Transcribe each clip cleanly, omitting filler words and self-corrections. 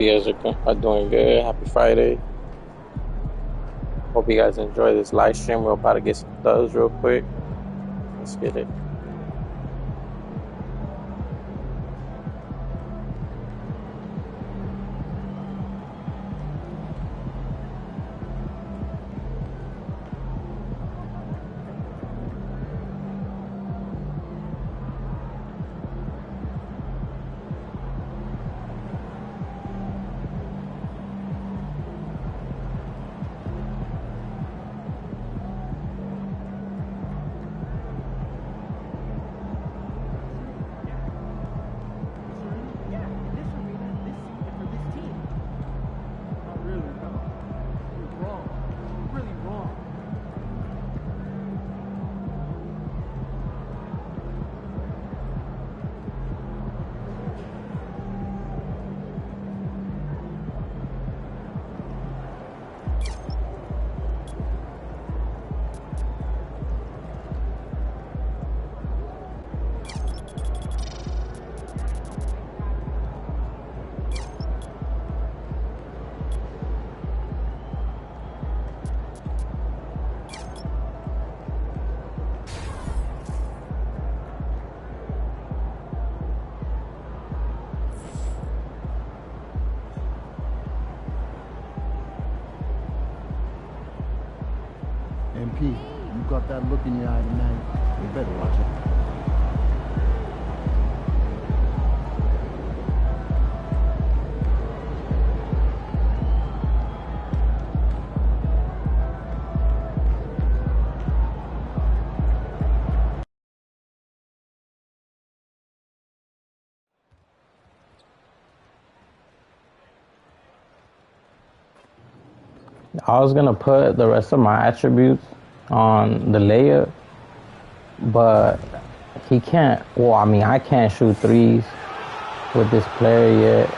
You guys are doing good. Happy Friday. Hope you guys enjoy this live stream. We're about to get some thugs real quick. Let's get it. MP, you got that look in your eye tonight. You better watch it. I was gonna put the rest of my attributes on the layup, but he can't. Well, I mean, I can't shoot threes with this player yet.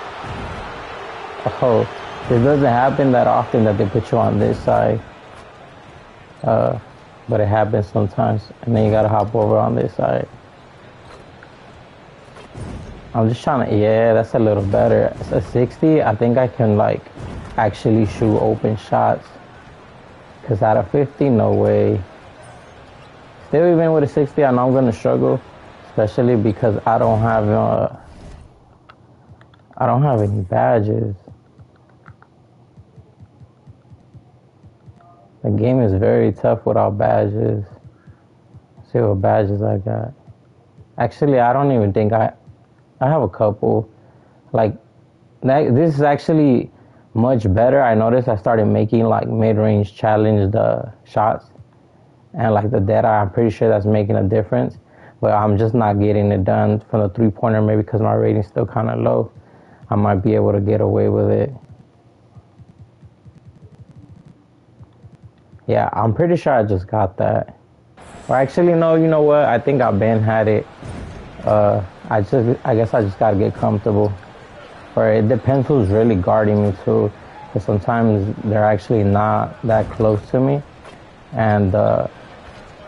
Oh, it doesn't happen that often that they put you on this side, but it happens sometimes, and then you gotta hop over on this side. I'm just trying to. Yeah, that's a little better. It's a 60. I think I can like actually shoot open shots. Cause out of 50, no way. Still, even with a 60, I know I'm gonna struggle, especially because I don't have any badges. The game is very tough without badges. Let's see what badges I got. Actually, I don't even think I have a couple. Like, this is actually much better. I noticed I started making like mid-range challenge shots, and like the data, I'm pretty sure that's making a difference. But I'm just not getting it done from the three-pointer, maybe because my rating's still kind of low. I might be able to get away with it. Yeah, I'm pretty sure I just got that. Or actually, no, you know what? I think I been had it. I guess I just gotta get comfortable. Or it depends who's really guarding me too. Because sometimes they're actually not that close to me, and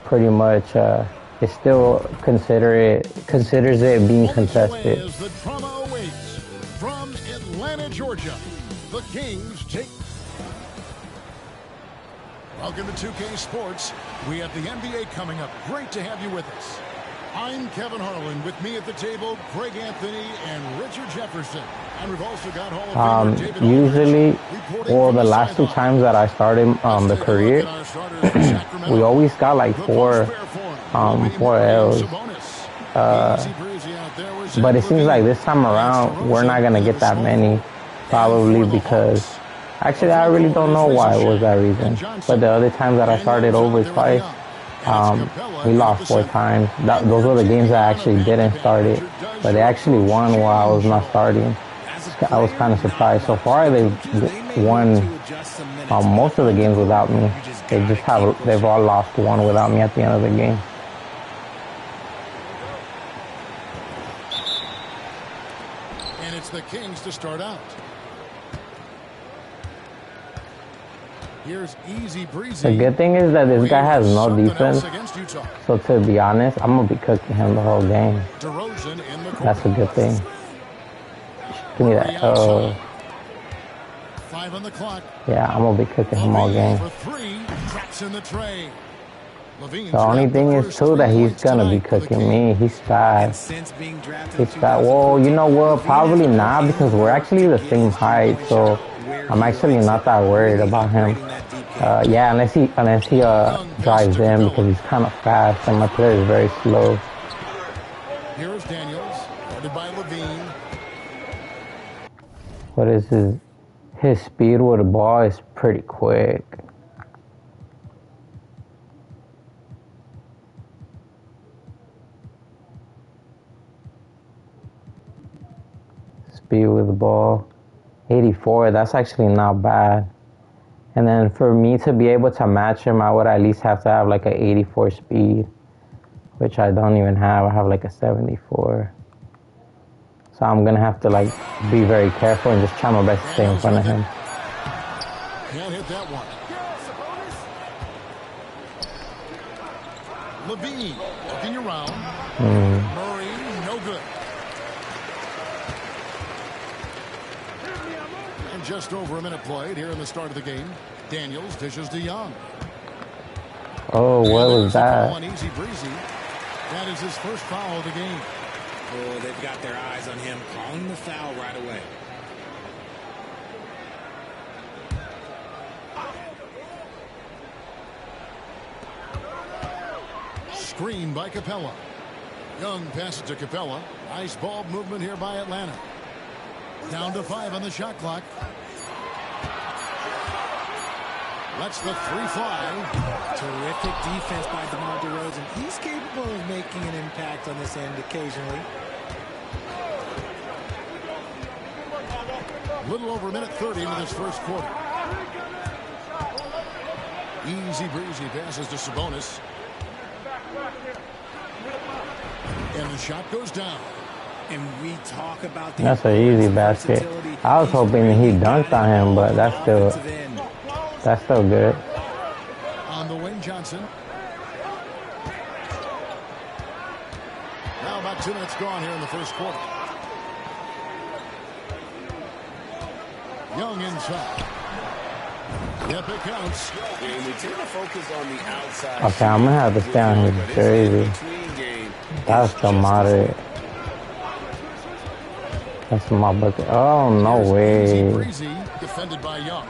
pretty much it still considers it being contested. As the drama awaits from Atlanta, Georgia, the Kings take. Welcome to 2K Sports. We have the NBA coming up. Great to have you with us. I'm Kevin Harlan. With me at the table, Greg Anthony and Richard Jefferson. And we've also got Hall of Famer David Usually, or the last two times that I started the career, we always got like four L's. But it seems like this time around, we're not going to get that many, probably because, actually, I really don't know why it was that reason. But the other times that I started over twice, we lost 4 times. Those were the games that I actually didn't start it, but they actually won while I was not starting. I was kind of surprised. So far, they've won most of the games without me. They've all lost one without me at the end of the game. And it's the Kings to start out. Here's easy breezy. The good thing is that this guy has no defense. So to be honest, I'm gonna be cooking him the whole game. That's a good thing. Give me that. Oh, 5 on the clock. Yeah, I'm gonna be cooking him all game. For 3, traps in the tray. The only thing is too that he's gonna be cooking me. He's fast. He's fast. Well, you know what? Probably not because we're actually the same height, so I'm actually not that worried about him. Yeah, unless he drives in because he's kind of fast and my player is very slow. Here's Daniels, guarded by Levine. What is his speed with the ball is pretty quick. Speed with the ball, 84. That's actually not bad. And then for me to be able to match him, I would at least have to have like an 84 speed, which I don't even have. I have like a 74. So I'm gonna have to like be very careful and just try my best to stay in front of him. Can't hit that one. Levine looking around. Murray, no good. And just over a minute played here in the start of the game. Daniels dishes to Young. Oh, what was that? Easy breezy. That is his first foul of the game. Oh, they've got their eyes on him, calling the foul right away. Screen by Capella. Young passes to Capella. Nice ball movement here by Atlanta. Down to 5 on the shot clock. Lets the 3 fly. Terrific defense by DeMar DeRozan. He's capable of making an impact on this end occasionally. Little over a minute 30 into this first quarter. Easy breezy passes to Sabonis. And the shot goes down. And we talk about that's an easy basket. I was hoping he dunked on him, but that's still good. On the wing, Johnson. Now about 2 minutes gone here in the first quarter. Young inside. Yep, it counts. And we tend to focus on the outside. Okay, I'm gonna have to stay on his jersey. That's the moderate. That's my bucket. Oh, no way. Easy breezy, defended by Young.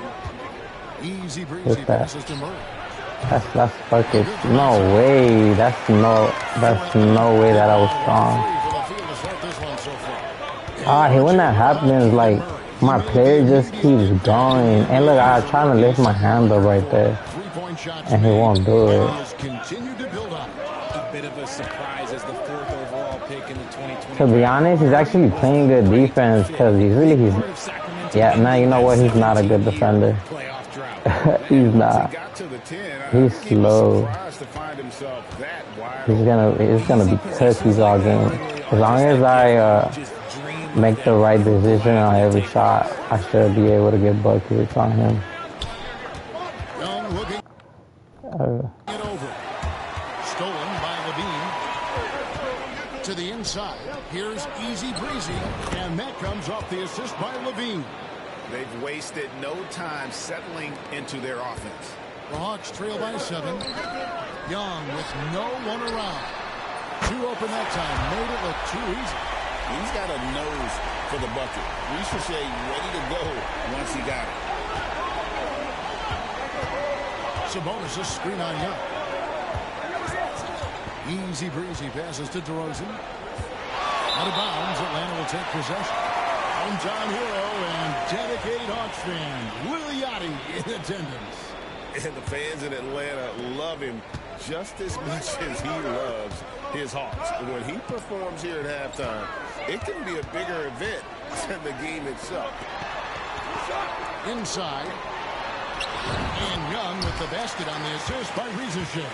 Easy breezy passes to Murray. That's bucket. No way. That's no way that I was strong. Hey, when that happens, like my player just keeps going. And look, I'm trying to lift my hand up right there, and he won't do it. A bit of a surprise as the 4th overall pick in the 2020. To be honest, he's actually playing good defense because he's yeah. Now you know what? He's not a good defender. He's not. He's slow. It's gonna be cookies all game. As long as I make the right decision on every shot, I should be able to get buckets on him. Stolen by Levine. To the inside. Here's easy breezy. And that comes off the assist by Levine. They've wasted no time settling into their offense. The Hawks trail by 7. Young with no one around. 2 open that time. Made it look too easy. He's got a nose for the bucket. Ricochet ready to go once he got it. Sabonis a screen on Young. Easy breezy passes to DeRozan. Out of bounds, Atlanta will take possession. Hometown hero and dedicated Hawks fan, Lil Yachty in attendance. And the fans in Atlanta love him just as much as he loves his Hawks. When he performs here at halftime, it can be a bigger event than the game itself. Inside. And Young with the basket on the assist by Ricochet.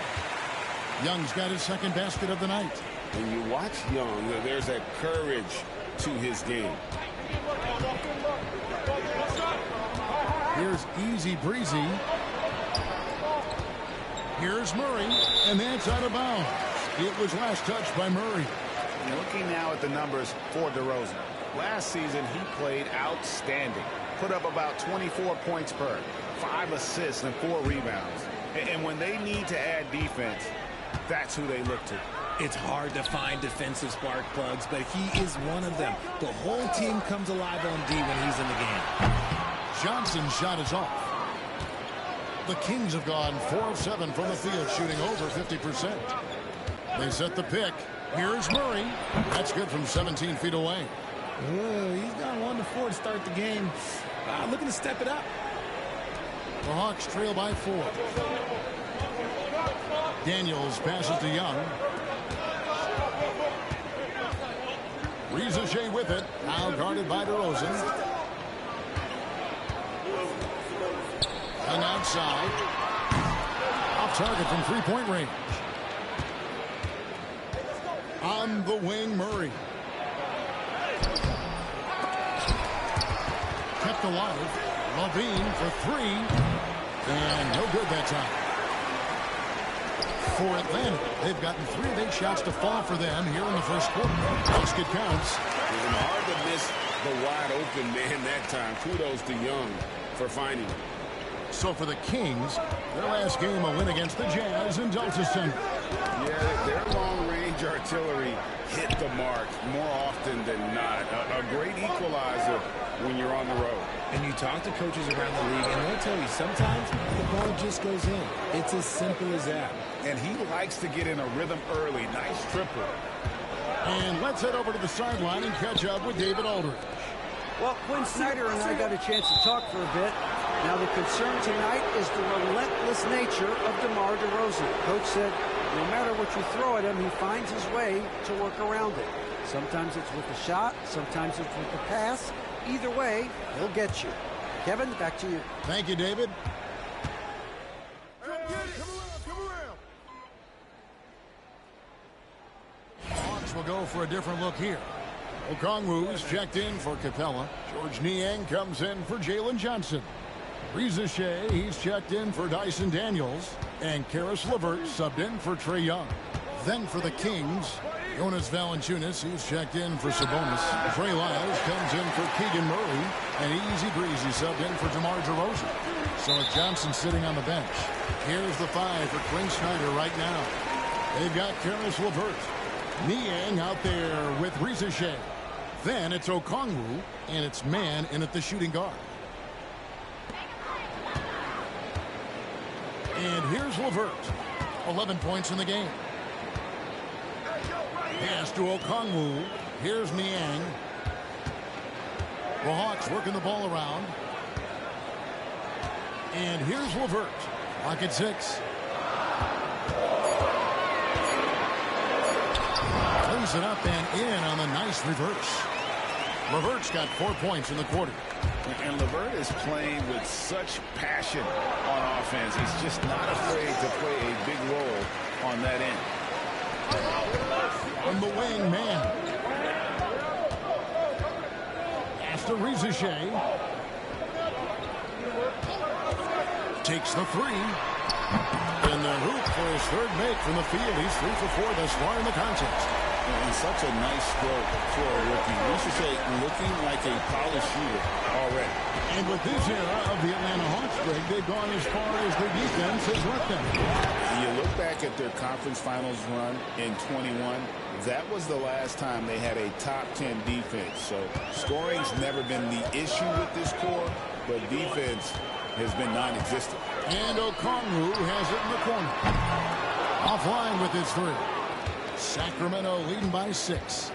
Young's got his 2nd basket of the night. When you watch Young, there's that courage to his game. Here's easy breezy. Here's Murray, and that's out of bounds. It was last touched by Murray. Looking now at the numbers for DeRozan. Last season, he played outstanding. put up about 24 points per, 5 assists, and 4 rebounds. And when they need to add defense, that's who they look to. It's hard to find defensive spark plugs, but he is one of them. The whole team comes alive on D when he's in the game. Johnson's shot is off. The Kings have gone 4 of 7 from the field, shooting over 50%. They set the pick. Here's Murray. That's good from 17 feet away. He's gone 1 of 4 to start the game. Looking to step it up. The Hawks trail by 4. Daniels passes to Young. Riza with it. Now guarded by DeRozan. And outside. Off target from three-point range. On the wing, Murray. Kept alive. Levine for 3. And no good that time. For Atlanta, they've gotten 3 of 8 shots to fall for them here in the first quarter. Basket counts. Hard to miss the wide open man that time. Kudos to Young for finding him. So for the Kings, their last game a win against the Jazz in Delta Center. Yeah, their long-range artillery hit the mark more often than not. A great equalizer when you're on the road. And you talk to coaches around the league, and they'll tell you sometimes the ball just goes in. It's as simple as that. And he likes to get in a rhythm early. Nice triple. And let's head over to the sideline and catch up with David Aldridge. Well, Quinn Snyder and I got a chance to talk for a bit. Now, the concern tonight is the relentless nature of DeMar DeRozan. Coach said no matter what you throw at him, he finds his way to work around it. Sometimes it's with a shot, sometimes it's with a pass. Either way, he'll get you. Kevin, back to you. Thank you, David. Hawks will go for a different look here. Okongwu's checked in for Capella. George Niang comes in for Jalen Johnson. Riza Shea, he's checked in for Dyson Daniels. And Karis LeVert subbed in for Trae Young. Then for the Kings, Jonas Valanciunas, he's checked in for Sabonis. Trey Lyles comes in for Keegan Murray. And Easy Breezy subbed in for DeMar DeRozan. So with Johnson sitting on the bench, here's the 5 for Quinn Snyder right now. They've got Karis LeVert. Niang out there with Riza Shea. Then it's Okongwu, and it's man in at the shooting guard. And here's LeVert. 11 points in the game. Pass to Okongwu. Here's Niang. The Hawks working the ball around. And here's LeVert. Clock at 6. Brings it up and in on the nice reverse. LeVert's got 4 points in the quarter. And LeVert is playing with such passion on offense. He's just not afraid to play a big role on that end. On the wing, man. Pass to Riza Shea. Takes the 3. In the hoop for his 3rd make from the field. He's 3 for 4 thus far in the contest. And such a nice stroke for a rookie. We should say looking like a polished shooter already. And with this era of the Atlanta Hawks, Greg, they've gone as far as their defense has let them. You look back at their conference finals run in 21. That was the last time they had a top 10 defense. So scoring's never been the issue with this core, but defense has been non-existent. And Okongwu has it in the corner. Offline with his 3. Sacramento leading by 6.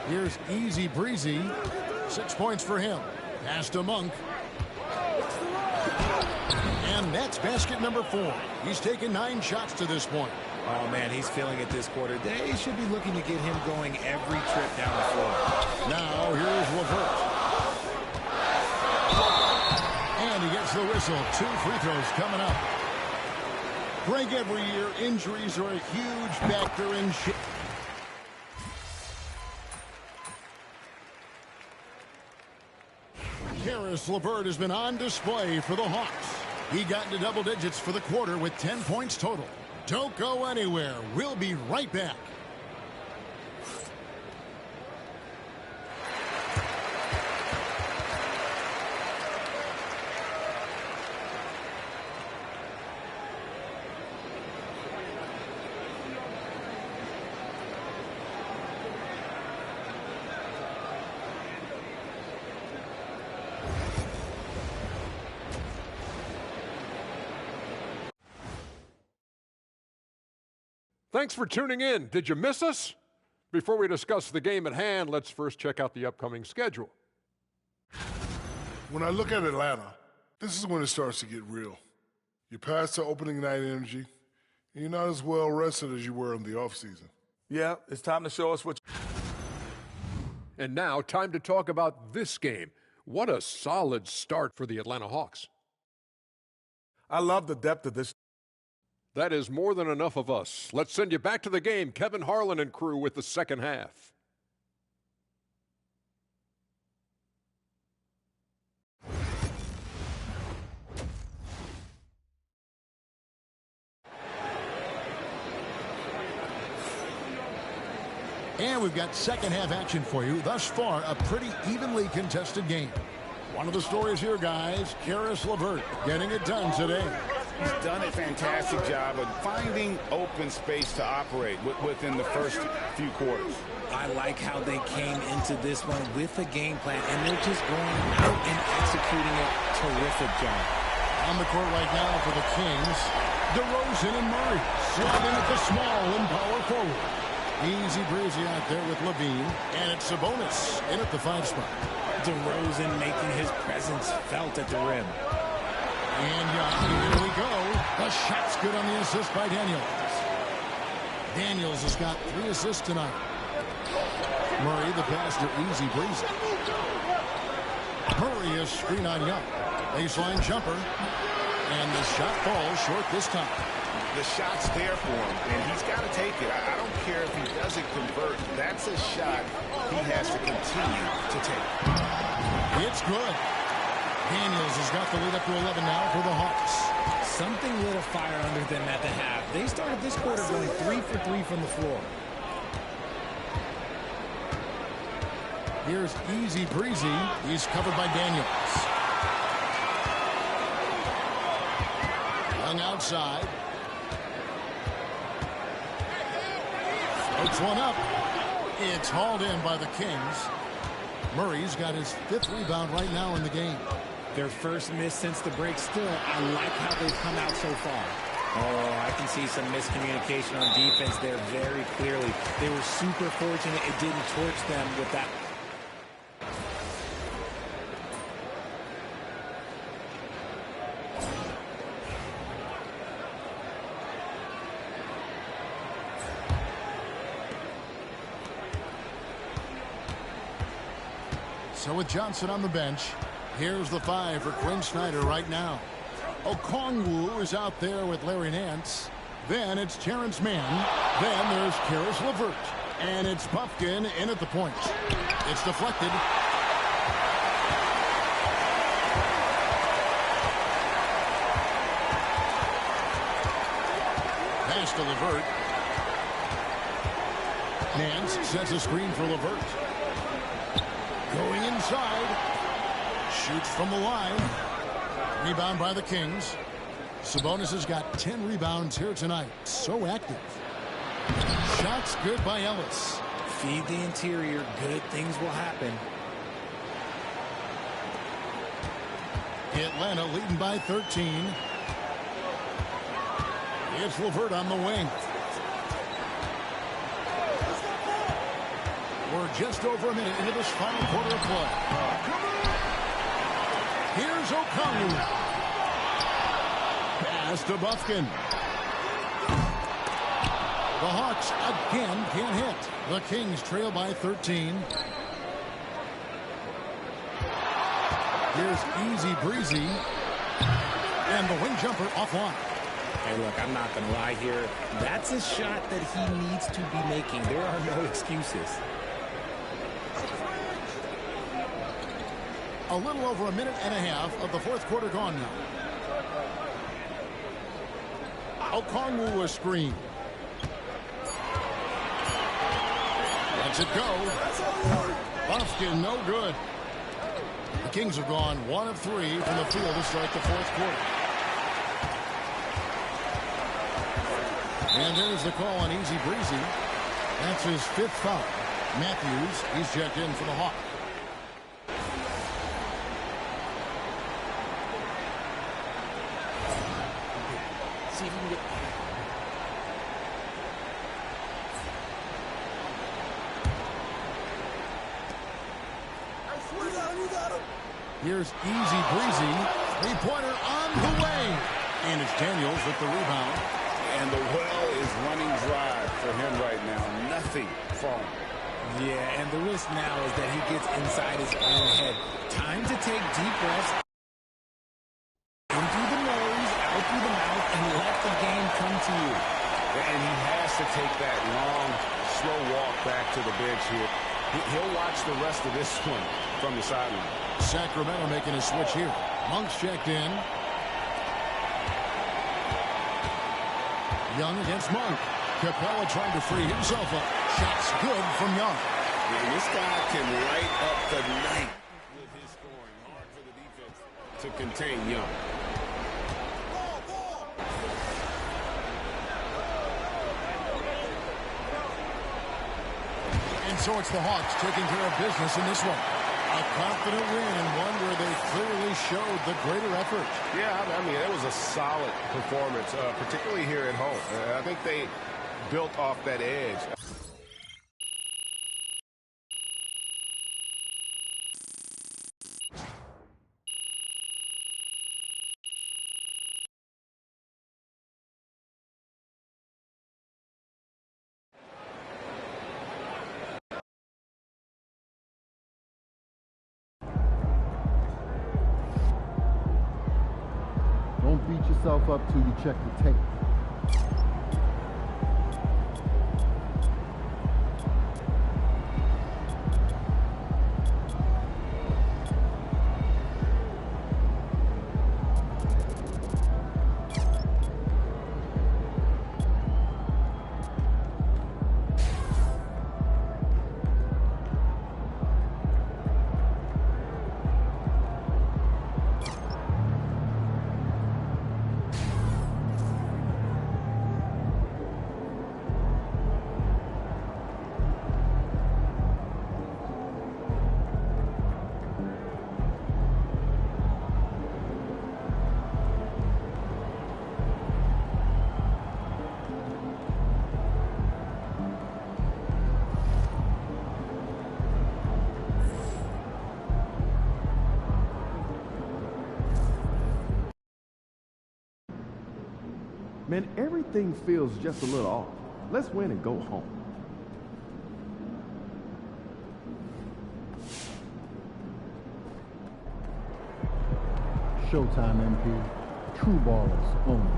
Here's Easy Breezy. 6 points for him. Pass to Monk. And that's basket number 4. He's taken 9 shots to this point. Oh, man, he's feeling it this quarter. They should be looking to get him going every trip down the floor. Now here's LeVert. And he gets the whistle. 2 free throws coming up. Greg, every year, injuries are a huge factor in shit. Karis LeVert has been on display for the Hawks. He got into double digits for the quarter with 10 points total. Don't go anywhere. We'll be right back. Thanks for tuning in. Did you miss us? Before we discuss the game at hand, let's first check out the upcoming schedule. When I look at Atlanta, this is when it starts to get real. You're past the opening night energy, and you're not as well rested as you were in the offseason. Yeah, it's time to show us what. And now, time to talk about this game. What a solid start for the Atlanta Hawks. I love the depth of this. That is more than enough of us. Let's send you back to the game. Kevin Harlan and crew with the second half. And we've got second half action for you. Thus far, a pretty evenly contested game. One of the stories here, guys, Caris LeVert getting it done today. He's done a fantastic job of finding open space to operate within the first few quarters. I like how they came into this one with a game plan, and they're just going out and executing a terrific job. On the court right now for the Kings, DeRozan and Murray swabbing at the small and power forward. Easy breezy out there with Levine, and it's Sabonis in at the 5 spot. DeRozan making his presence felt at the rim. And here we go. The shot's good on the assist by Daniels. Daniels has got 3 assists tonight. Murray, the pass to Easy breezy. Murray is screen on Young. Baseline jumper. And the shot falls short this time. The shot's there for him, and he's got to take it. I don't care if he doesn't convert. That's a shot he has to continue to take. It's good. Daniels has got the lead up to 11 now for the Hawks. Something lit a fire under them at the half. They started this quarter going 3 for 3 from the floor. Here's Easy breezy. He's covered by Daniels. Young outside. Floats one up. It's hauled in by the Kings. Murray's got his 5th rebound right now in the game. Their first miss since the break. Still, I like how they've come out so far. Oh, I can see some miscommunication on defense there very clearly. They were super fortunate it didn't torch them with that. So with Johnson on the bench, here's the 5 for Quinn Snyder right now. Okongwu is out there with Larry Nance. Then it's Terrence Mann. Then there's Caris LeVert. And it's Puffkin in at the point. It's deflected. Pass to LeVert. Nance sets a screen for LeVert. Going inside. Shoots from the line. Rebound by the Kings. Sabonis has got 10 rebounds here tonight. So active. Shots good by Ellis. Feed the interior. Good things will happen. Atlanta leading by 13. It's LeVert on the wing. We're just over a minute into this final quarter of play. Here's Okongwu. Pass to Buffkin. The Hawks again can't hit. The Kings trail by 13. Here's Easy breezy. And the wing jumper offline. Hey, look, I'm not going to lie here. That's a shot that he needs to be making. There are no excuses. A little over a minute and a half of the 4th quarter gone now. Okongwu a screen. Lets it go. Buffkin no good. The Kings have gone 1 of 3 from the field to start the 4th quarter. And there's the call on Easy breezy. That's his 5th foul. Matthews, he's checked in for the Hawks. Here's easy breezy. Three-pointer on the way. And it's Daniels with the rebound. And the well is running dry for him right now. Nothing falling. Yeah, and the risk now is that he gets inside his own head. Time to take deep breaths. In through the nose, out through the mouth, and let the game come to you. And he has to take that long, slow walk back to the bench here. He'll watch the rest of this one from the sideline. Sacramento making a switch here. Monk's checked in. Young against Monk. Capella trying to free himself up. Shot's good from Young. And this guy can light up the night with his scoring. Hard for the defense to contain Young. And so it's the Hawks taking care of business in this one. A confident win and one where they clearly showed the greater effort. Yeah, I mean, it was a solid performance, particularly here at home. I think they built off that edge. Don't beat yourself up till you check the tape. Man, everything feels just a little off. Let's win and go home. Showtime, MP. True ballers only.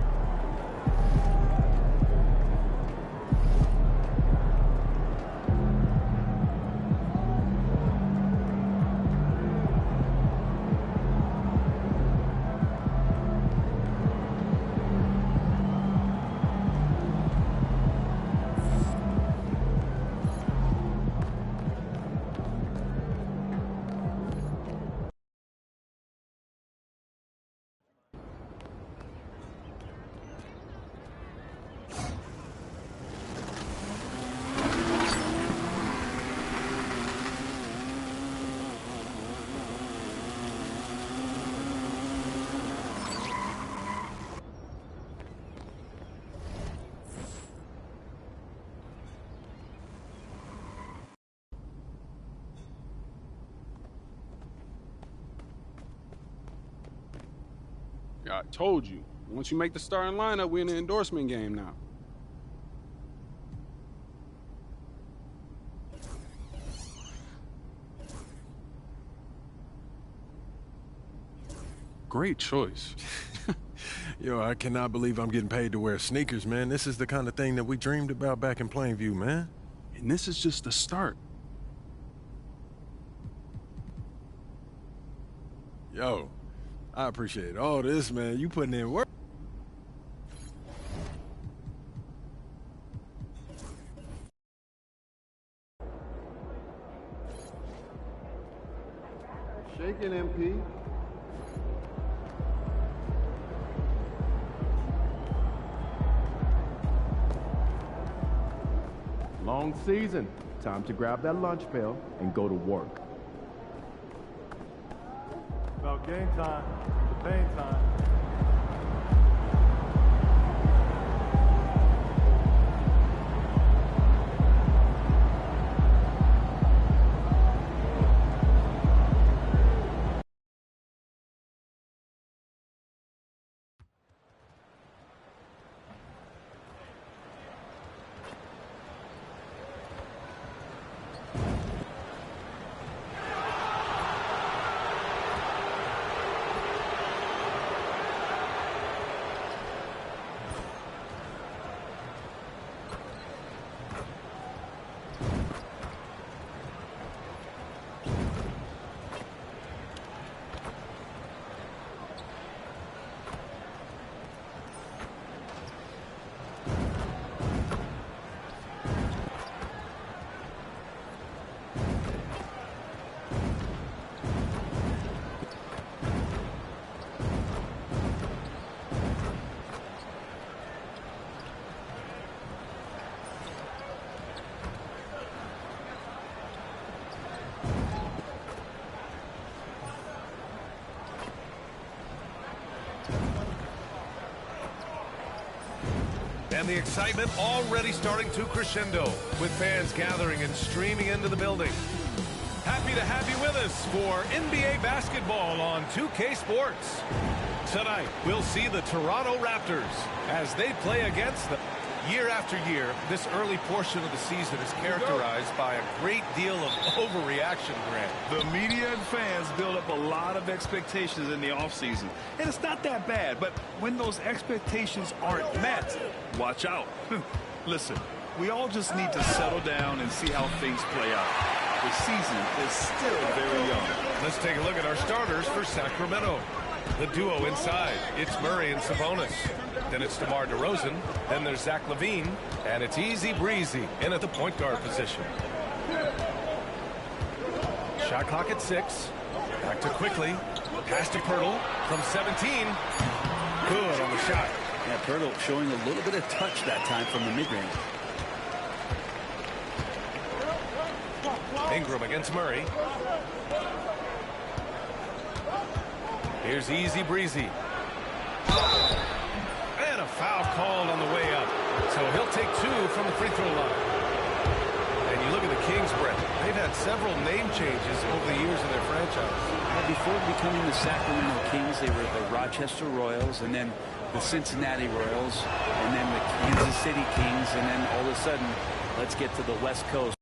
I told you. Once you make the starting lineup, we're in the endorsement game now. Great choice. Yo, I cannot believe I'm getting paid to wear sneakers, man. This is the kind of thing that we dreamed about back in Plainview, man. And this is just the start. Yo, I appreciate all this, man. You putting in work. Shaking, MP. Long season. Time to grab that lunch pail and go to work. About game time, the pain time. And the excitement already starting to crescendo with fans gathering and streaming into the building. Happy to have you with us for NBA basketball on 2K Sports. Tonight, we'll see the Toronto Raptors as they play against the... Year after year, this early portion of the season is characterized by a great deal of overreaction, Grant. The media and fans build up a lot of expectations in the offseason. And it's not that bad, but when those expectations aren't met, watch out. Listen, we all just need to settle down and see how things play out. The season is still very young. Let's take a look at our starters for Sacramento. The duo inside, it's Murray and Sabonis. Then it's DeMar DeRozan. Then there's Zach LaVine. And it's Easy Breezy in at the point guard position. Shot clock at 6. Back to Quickly. Pass to Pirtle from 17. Good on the shot. Yeah, Pirtle showing a little bit of touch that time from the mid-range. Ingram against Murray. Here's Easy Breezy. And a foul called on the way up. So he'll take 2 from the free throw line. And you look at the Kings, Brett. They've had several name changes over the years in their franchise. Before becoming the Sacramento Kings, they were the Rochester Royals, and then the Cincinnati Royals, and then the Kansas City Kings, and then all of a sudden, let's get to the West Coast.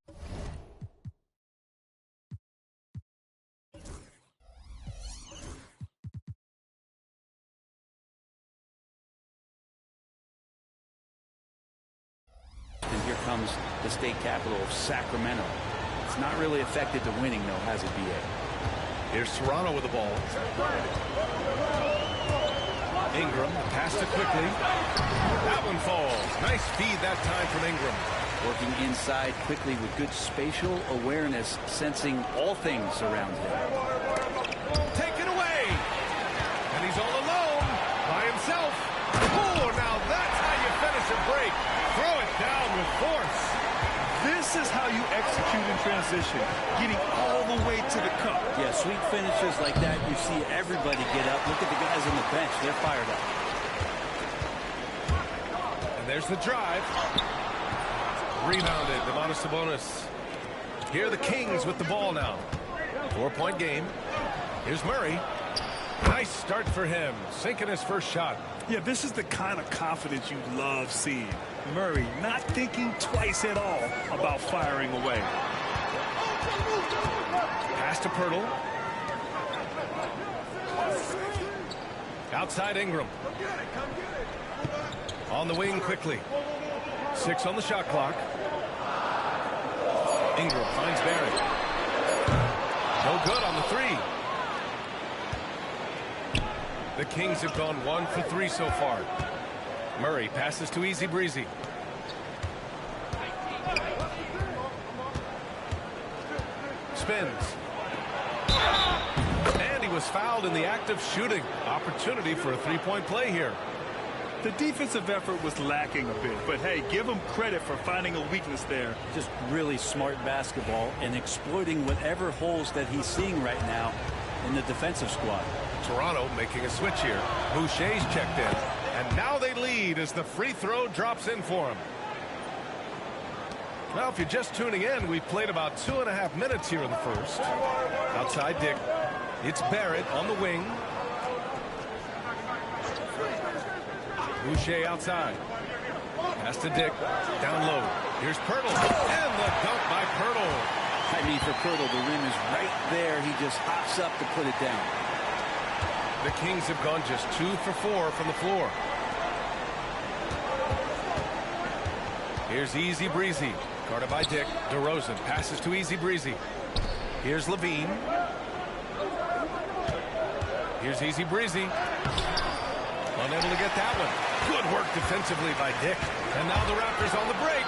And here comes the state capital of Sacramento. It's not really affected the winning, though, has it, B.A.? Here's Toronto with the ball. Ingram, the pass to Quickly. That one falls. Nice feed that time from Ingram. Working inside quickly with good spatial awareness, sensing all things around him. Taken away. And he's all alone by himself. Oh, now that's how you finish a break. Throw it down with force. This is how you execute in transition, getting all the way to the cup. Yeah, sweet finishes like that, you see everybody get up. Look at the guys on the bench. They're fired up. And there's the drive. Rebounded, Domantas Sabonis. Here are the Kings with the ball now. 4-point game. Here's Murray. Nice start for him, sinking his first shot. Yeah, this is the kind of confidence you love seeing. Murray not thinking twice at all about firing away. Pass to Pirtle. Outside Ingram. On the wing Quickly. 6 on the shot clock. Ingram finds Barrett. No good on the 3. The Kings have gone 1 for 3 so far. Murray passes to Easy Breezy. Spins. And he was fouled in the act of shooting. Opportunity for a 3-point play here. The defensive effort was lacking a bit, but hey, give him credit for finding a weakness there. Just really smart basketball and exploiting whatever holes that he's seeing right now in the defensive squad. Toronto making a switch here. Boucher's checked in. And now they lead as the free throw drops in for him. Well, if you're just tuning in, we've played about 2.5 minutes here in the first. Outside Dick. It's Barrett on the wing. Boucher outside. Pass to Dick. Down low. Here's Pirtle. And the dunk by Pirtle. I mean, for Pirtle, the rim is right there. He just hops up to put it down. The Kings have gone just 2 for 4 from the floor. Here's Easy Breezy. Guarded by Dick. DeRozan passes to Easy Breezy. Here's LaVine. Here's Easy Breezy. Unable to get that one. Good work defensively by Dick. And now the Raptors on the break.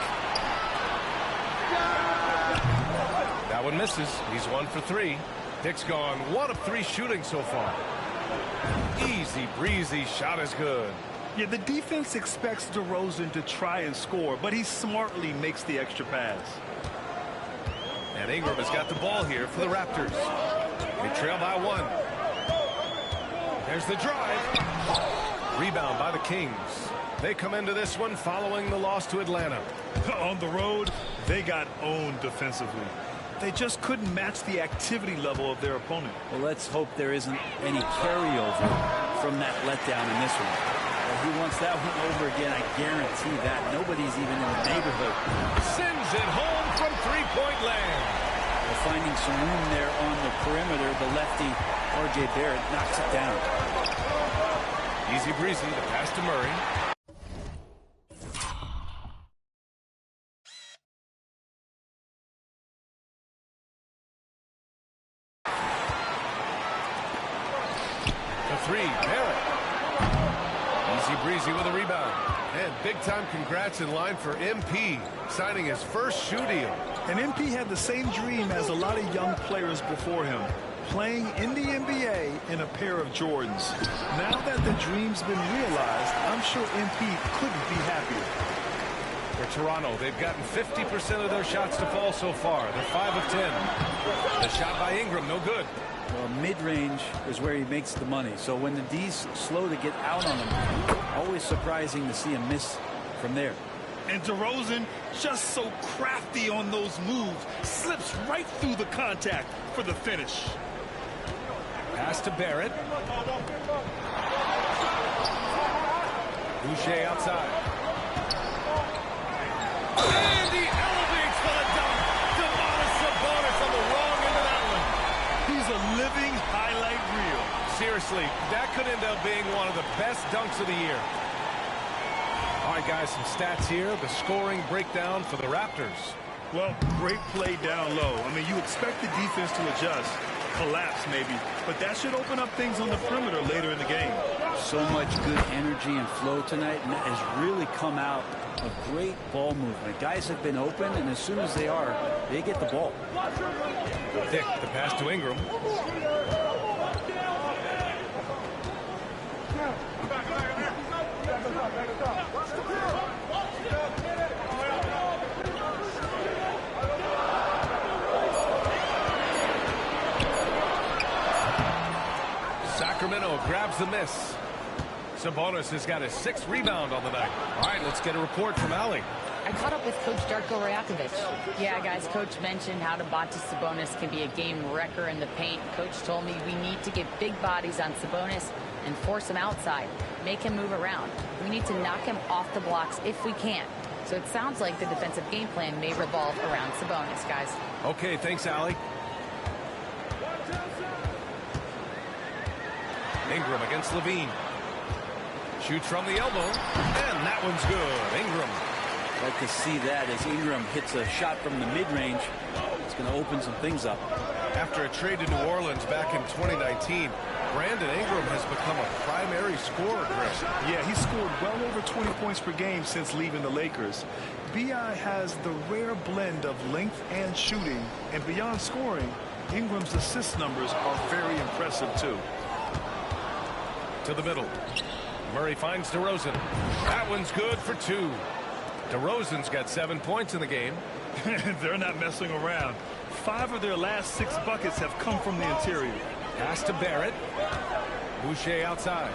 That one misses. He's 1 for 3. Dick's gone 1 of 3 shooting so far. Easy Breezy shot is good. Yeah, the defense expects DeRozan to try and score, but he smartly makes the extra pass. And Ingram has got the ball here for the Raptors. They trail by 1. There's the drive. Rebound by the Kings. They come into this one following the loss to Atlanta. On the road, they got owned defensively. They just couldn't match the activity level of their opponent. Well, let's hope there isn't any carryover from that letdown in this one. He wants that one over again, I guarantee that. Nobody's even in the neighborhood. Sends it home from three-point land. Well, finding some room there on the perimeter, the lefty, R.J. Barrett, knocks it down. Easy breezy, the pass to Murray. The three, Barrett. Easy breezy with a rebound. And big-time congrats in line for MP, signing his first shoe deal. And MP had the same dream as a lot of young players before him, playing in the NBA in a pair of Jordans. Now that the dream's been realized, I'm sure MP couldn't be happier. For Toronto, they've gotten 50% of their shots to fall so far. They're 5 of 10. The shot by Ingram, no good. Well, mid-range is where he makes the money. So when the D's slow to get out on him, always surprising to see him miss from there. And DeRozan, just so crafty on those moves, slips right through the contact for the finish. Pass to Barrett. Boucher outside. And he elevates for the dunk. Domantas Sabonis on the wrong end of that one. He's a living highlight reel. Seriously, that could end up being one of the best dunks of the year. All right, guys, some stats here. The scoring breakdown for the Raptors. Well, great play down low. I mean, you expect the defense to adjust, collapse maybe, but that should open up things on the perimeter later in the game. So much good energy and flow tonight, and that has really come out of great ball movement. Guys have been open, and as soon as they are, they get the ball. Dick, the pass to Ingram. Sacramento grabs the miss. Sabonis has got his 6th rebound on the night. All right, let's get a report from Allie. I caught up with Coach Darko Rajakovic. Yeah, guys, Coach mentioned how Domantas Sabonis can be a game wrecker in the paint. Coach told me we need to get big bodies on Sabonis and force him outside, make him move around. We need to knock him off the blocks if we can. So it sounds like the defensive game plan may revolve around Sabonis, guys. Okay, thanks, Allie. Ingram against Levine. Shoots from the elbow, and that one's good. Ingram. Like to see that as Ingram hits a shot from the mid-range. It's going to open some things up. After a trade to New Orleans back in 2019, Brandon Ingram has become a primary scorer, Chris. Yeah, he scored well over 20 points per game since leaving the Lakers. B.I. has the rare blend of length and shooting, and beyond scoring, Ingram's assist numbers are very impressive, too. To the middle. Murray finds DeRozan. That one's good for 2. DeRozan's got 7 points in the game. They're not messing around. 5 of their last 6 buckets have come from the interior. Pass to Barrett. Boucher outside.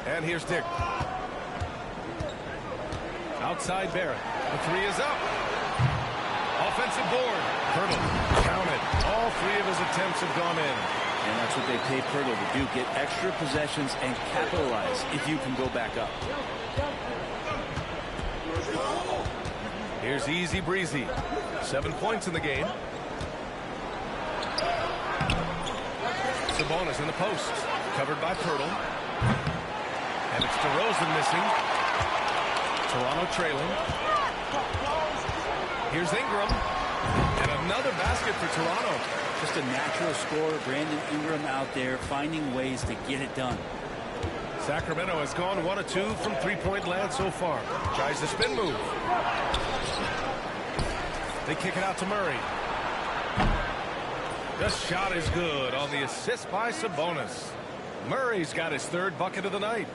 And here's Dick. Outside Barrett. The 3 is up. Offensive board. Hurdle. Counted. All 3 of his attempts have gone in. And that's what they pay Pirtle to do, get extra possessions and capitalize if you can go back up. Here's Easy Breezy. 7 points in the game. Sabonis in the post. Covered by Pirtle. And it's DeRozan missing. Toronto trailing. Here's Ingram. And another basket for Toronto. Just a natural scorer, Brandon Ingram out there finding ways to get it done. Sacramento has gone 1 of 2 from three-point land so far. Tries the spin move. They kick it out to Murray. The shot is good on the assist by Sabonis. Murray's got his 3rd bucket of the night.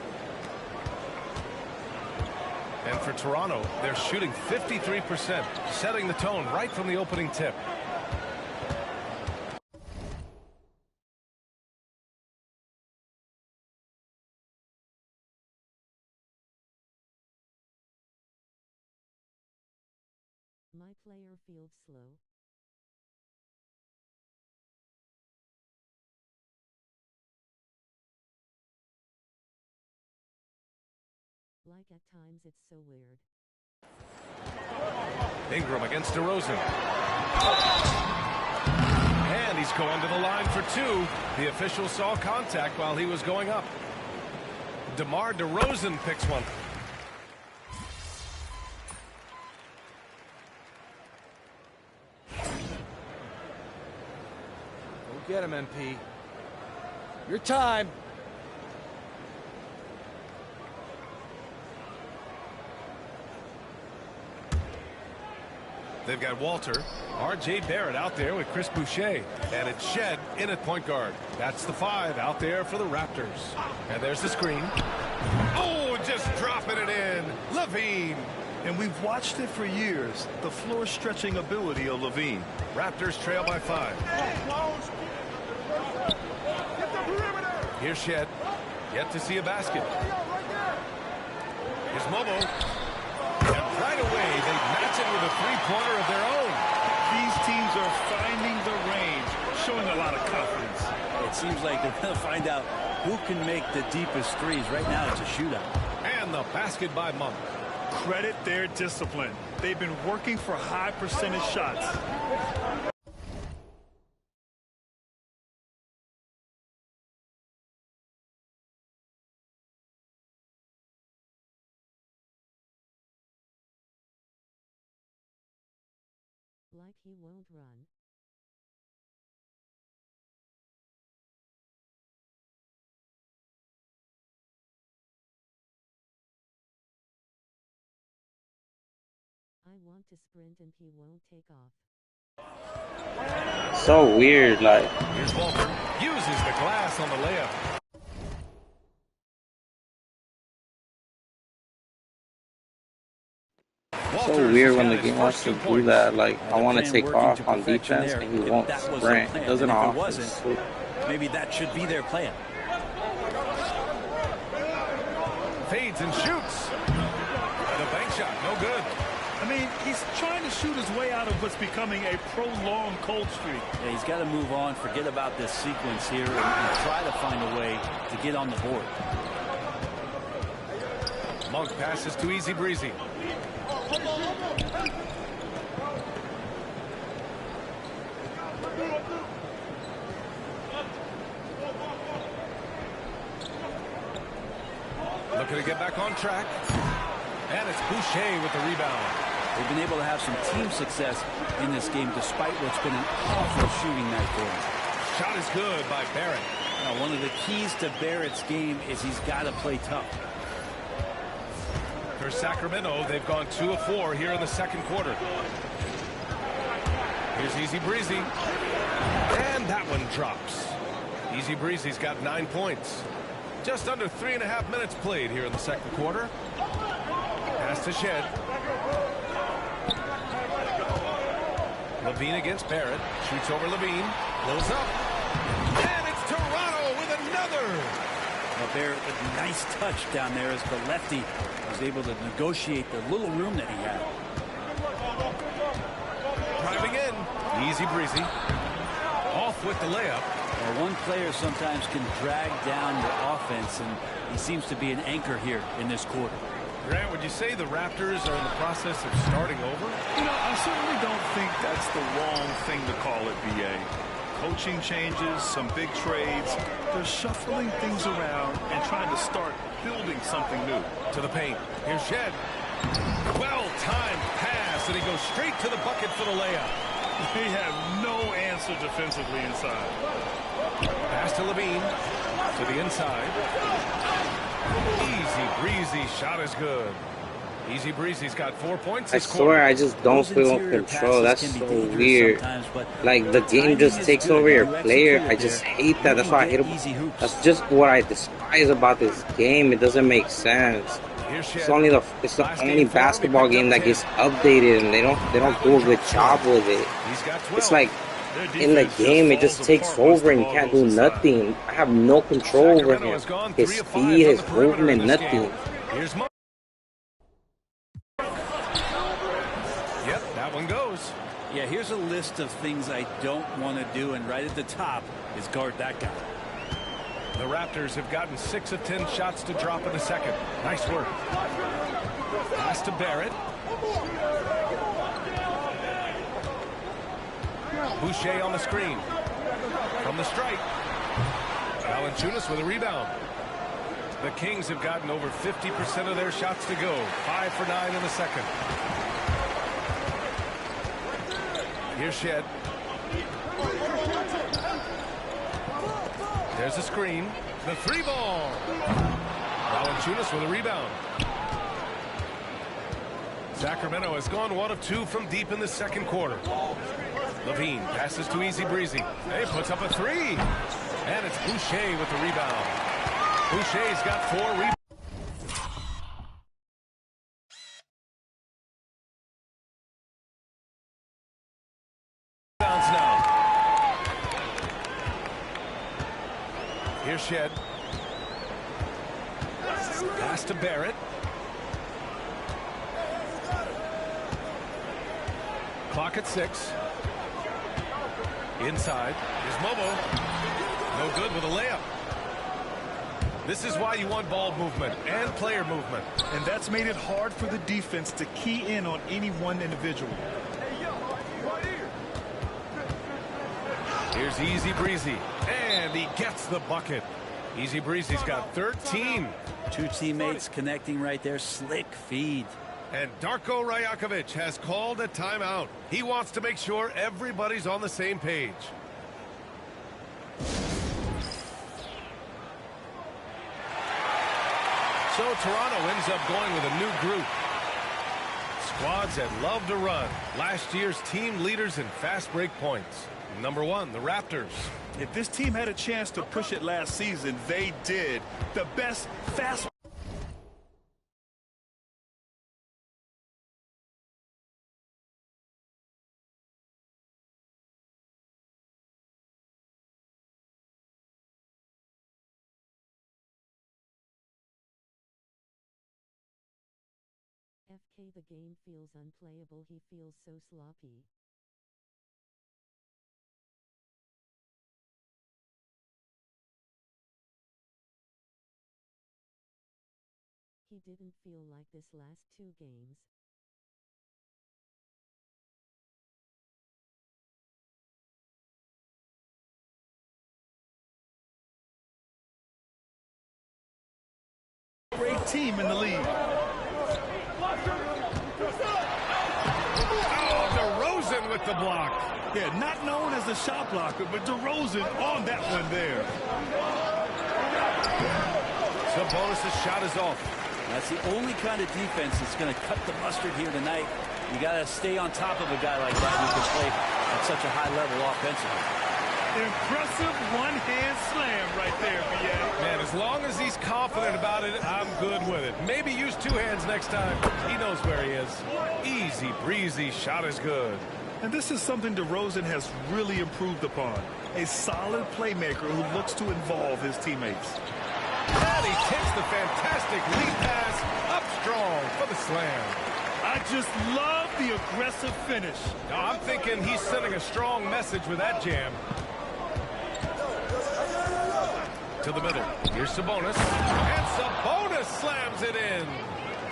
And for Toronto, they're shooting 53%, setting the tone right from the opening tip. player feels slow. Like at times it's so weird. Ingram against DeRozan. And he's going to the line for two. The official saw contact while he was going up. DeMar DeRozan picks one. Go get him, MP. Your time. They've got Walter, R.J. Barrett out there with Chris Boucher, and it's Shed in at point guard. That's the 5 out there for the Raptors. And there's the screen. Oh, just dropping it in. Levine. And we've watched it for years, the floor stretching ability of Levine. Raptors trail by 5. Here's Shed. Yet to see a basket. Here's Momo. And right away, they match it with a three-pointer of their own. These teams are finding the range, showing a lot of confidence. It seems like they're going to find out who can make the deepest threes. Right now, it's a shootout. And the basket by Monk. Credit their discipline. They've been working for high percentage shots. Like he won't run. I want to sprint and he won't take off. So weird, like. Here's Walter. Uses the glass on the layup. So weird when the game wants to do that. Like, I want to take off on defense and he won't sprint. It doesn't offense. Maybe that should be their plan. Fades and shoots. And a bank shot, no good. I mean, he's trying to shoot his way out of what's becoming a prolonged cold streak. Yeah, he's got to move on, forget about this sequence here, and try to find a way to get on the board. Monk passes to Easy Breezy. Looking to get back on track. And it's Boucher with the rebound. They've been able to have some team success in this game despite what's been an awful shooting night for them. Shot is good by Barrett. Now, one of the keys to Barrett's game is he's got to play tough. For Sacramento, they've gone 2 of 4 here in the second quarter. Here's Easy Breezy. And that one drops. Easy Breezy's got 9 points. Just under 3.5 minutes played here in the second quarter. Pass to Shed. Levine against Barrett. Shoots over Levine. Blows up. And it's Toronto with another. Well, Barrett, a nice touch down there as the lefty was able to negotiate the little room that he had. Driving in. Easy Breezy. Off with the layup. Well, one player sometimes can drag down your offense, and he seems to be an anchor here in this quarter. Grant, would you say the Raptors are in the process of starting over? You know, I certainly don't think that's the wrong thing to call it, BA. Coaching changes, some big trades. They're shuffling things around and trying to start building something new. To the paint. Here's Shed. Well-timed pass, and he goes straight to the bucket for the layup. They have no answer defensively inside. Pass to Levine. To the inside. Easy Breezy shot is good. Easy Breezy's got 4 points. I swear I just don't feel in control. That's so weird. Like the game just takes over your player. I just hate that. That's why I hate it. That's just what I despise about this game. It doesn't make sense. It's the only basketball game that gets updated, and they don't do a good job with it. It's like in the game it just takes over and you can't do nothing. I have no control over him. His speed, his movement, nothing. Yep, that one goes. goes. Yeah, here's a list of things I don't want to do, and right at the top is guard that guy. The Raptors have gotten 6 of 10 shots to drop in the second. Nice work. Pass to Barrett. Boucher on the screen. From the strike. Valanciunas with a rebound. The Kings have gotten over 50% of their shots to go. 5 for 9 in the second. Here's Shed. There's a screen. The 3-ball. Valanciunas with a rebound. Sacramento has gone 1 of 2 from deep in the second quarter. Levine passes to Easy Breezy. He puts up a 3. And it's Boucher with the rebound. Boucher's got 4 rebounds. Here's Shed. Pass to Barrett. Clock at 6. Inside. Here's Momo. No good with a layup. This is why you want ball movement and player movement. And that's made it hard for the defense to key in on any one individual. Here's Easy Breezy. And he gets the bucket. Easy Breezy's got 13. 2 teammates connecting right there. Slick feed. And Darko Rajakovic has called a timeout. He wants to make sure everybody's on the same page. So Toronto ends up going with a new group. Squads that love to run. Last year's team leaders in fast break points. Number 1, the Raptors. If this team had a chance to push it last season, they did. The best fast. FK, the game feels unplayable. He feels so sloppy. He didn't feel like this last 2 games. Great team in the league. Oh, DeRozan with the block. Yeah, not known as a shot blocker, but DeRozan on that one there. Sabonis' shot is off. That's the only kind of defense that's going to cut the mustard here tonight. You got to stay on top of a guy like that who can play at such a high level offensively. Impressive one-hand slam right there, B.A. Man, as long as he's confident about it, I'm good with it. Maybe use 2 hands next time. He knows where he is. Easy breezy, shot is good. And this is something DeRozan has really improved upon. A solid playmaker who looks to involve his teammates. And he takes the fantastic lead pass up strong for the slam. I just love the aggressive finish. Now, I'm thinking he's sending a strong message with that jam. To the middle. Here's Sabonis. And Sabonis slams it in.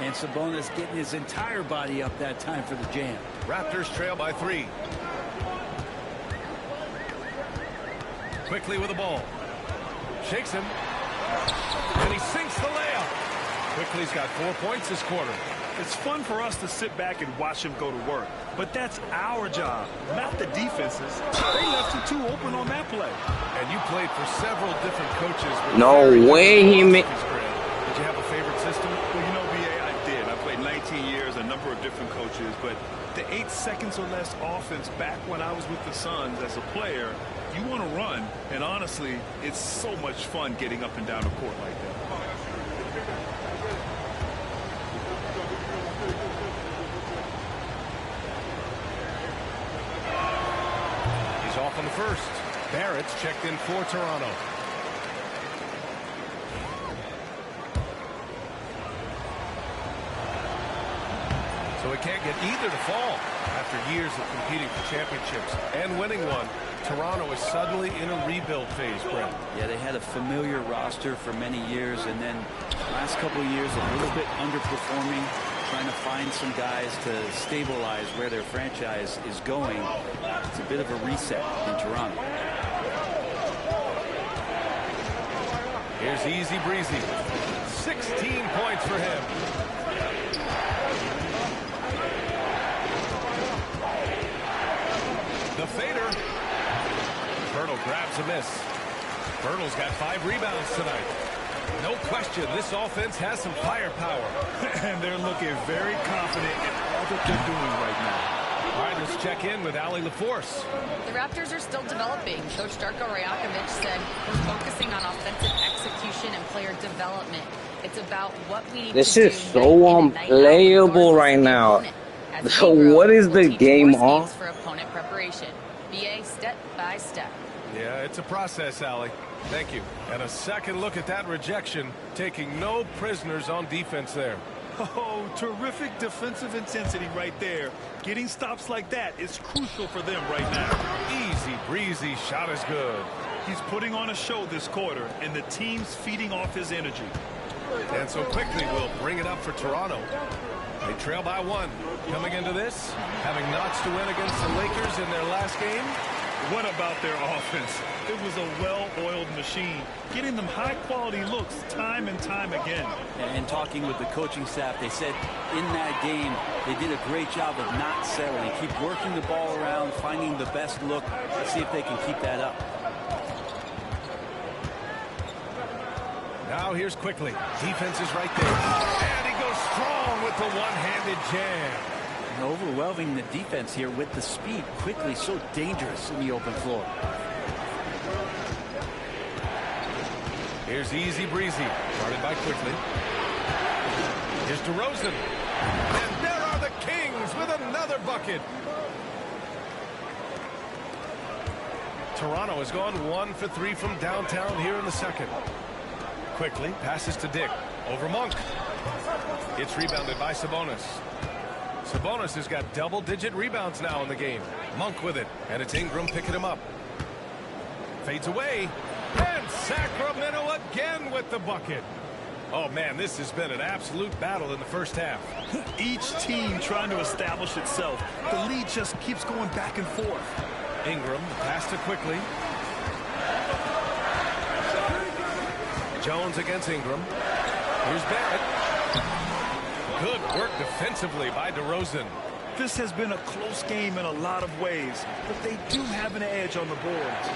And Sabonis getting his entire body up that time for the jam. Raptors trail by 3. Quickly with the ball. Shakes him. And he sinks the layup. Quickly's got 4 points this quarter. It's fun for us to sit back and watch him go to work. But that's our job, not the defense's. They left you 2 open on that play. And you played for several different coaches. No way he made. Did you have a favorite system? Well, you know, B.A., I did. I played 19 years, a number of different coaches. But the 8 seconds or less offense back when I was with the Suns as a player, you want to run. And honestly, it's so much fun getting up and down the court like that. Off on the first. Barrett's checked in for Toronto. So he can't get either to fall. After years of competing for championships and winning one, Toronto is suddenly in a rebuild phase, Brent. Yeah, they had a familiar roster for many years, and then last couple of years a little bit underperforming, trying to find some guys to stabilize where their franchise is going. It's a bit of a reset in Toronto. Here's Easy Breezy. 16 points for him. The fader. Bertle grabs a miss. Bertle's got 5 rebounds tonight. No question, this offense has some firepower. And they're looking very confident in all that they're doing right now. All right, let's check in with Allie LaForce. The Raptors are still developing. Coach Darko Rajakovic said we're focusing on offensive execution and player development. It's about what we need This to is do so unplayable right now. So what is the game on? For opponent preparation. BA step by step. Yeah, it's a process, Allie. Thank you. And a second look at that rejection, taking no prisoners on defense there. Oh, terrific defensive intensity right there. Getting stops like that is crucial for them right now. Easy breezy, shot is good. He's putting on a show this quarter, and the team's feeding off his energy. And so quickly we'll bring it up for Toronto. They trail by 1. Coming into this, having notched to win against the Lakers in their last game. What about their offense? It was a well-oiled machine, getting them high-quality looks time and time again. And talking with the coaching staff, they said in that game they did a great job of not settling. Keep working the ball around, finding the best look. Let's see if they can keep that up. Now here's quickly. Defense is right there. And he goes strong with the one-handed jam. And overwhelming the defense here with the speed. Quickly, so dangerous in the open floor. Here's Easy Breezy. Guarded by Quickly. Here's DeRozan. And there are the Kings with another bucket. Toronto has gone 1 for 3 from downtown here in the second. Quickly passes to Dick. Over Monk. It's rebounded by Sabonis. Sabonis has got double-digit rebounds now in the game. Monk with it. And it's Ingram picking him up. Fades away. And Sacramento again with the bucket. Oh, man, this has been an absolute battle in the first half. Each team trying to establish itself. The lead just keeps going back and forth. Ingram, pass to Quickly. Jones against Ingram. Here's Barrett. Good work defensively by DeRozan. This has been a close game in a lot of ways, but they do have an edge on the boards.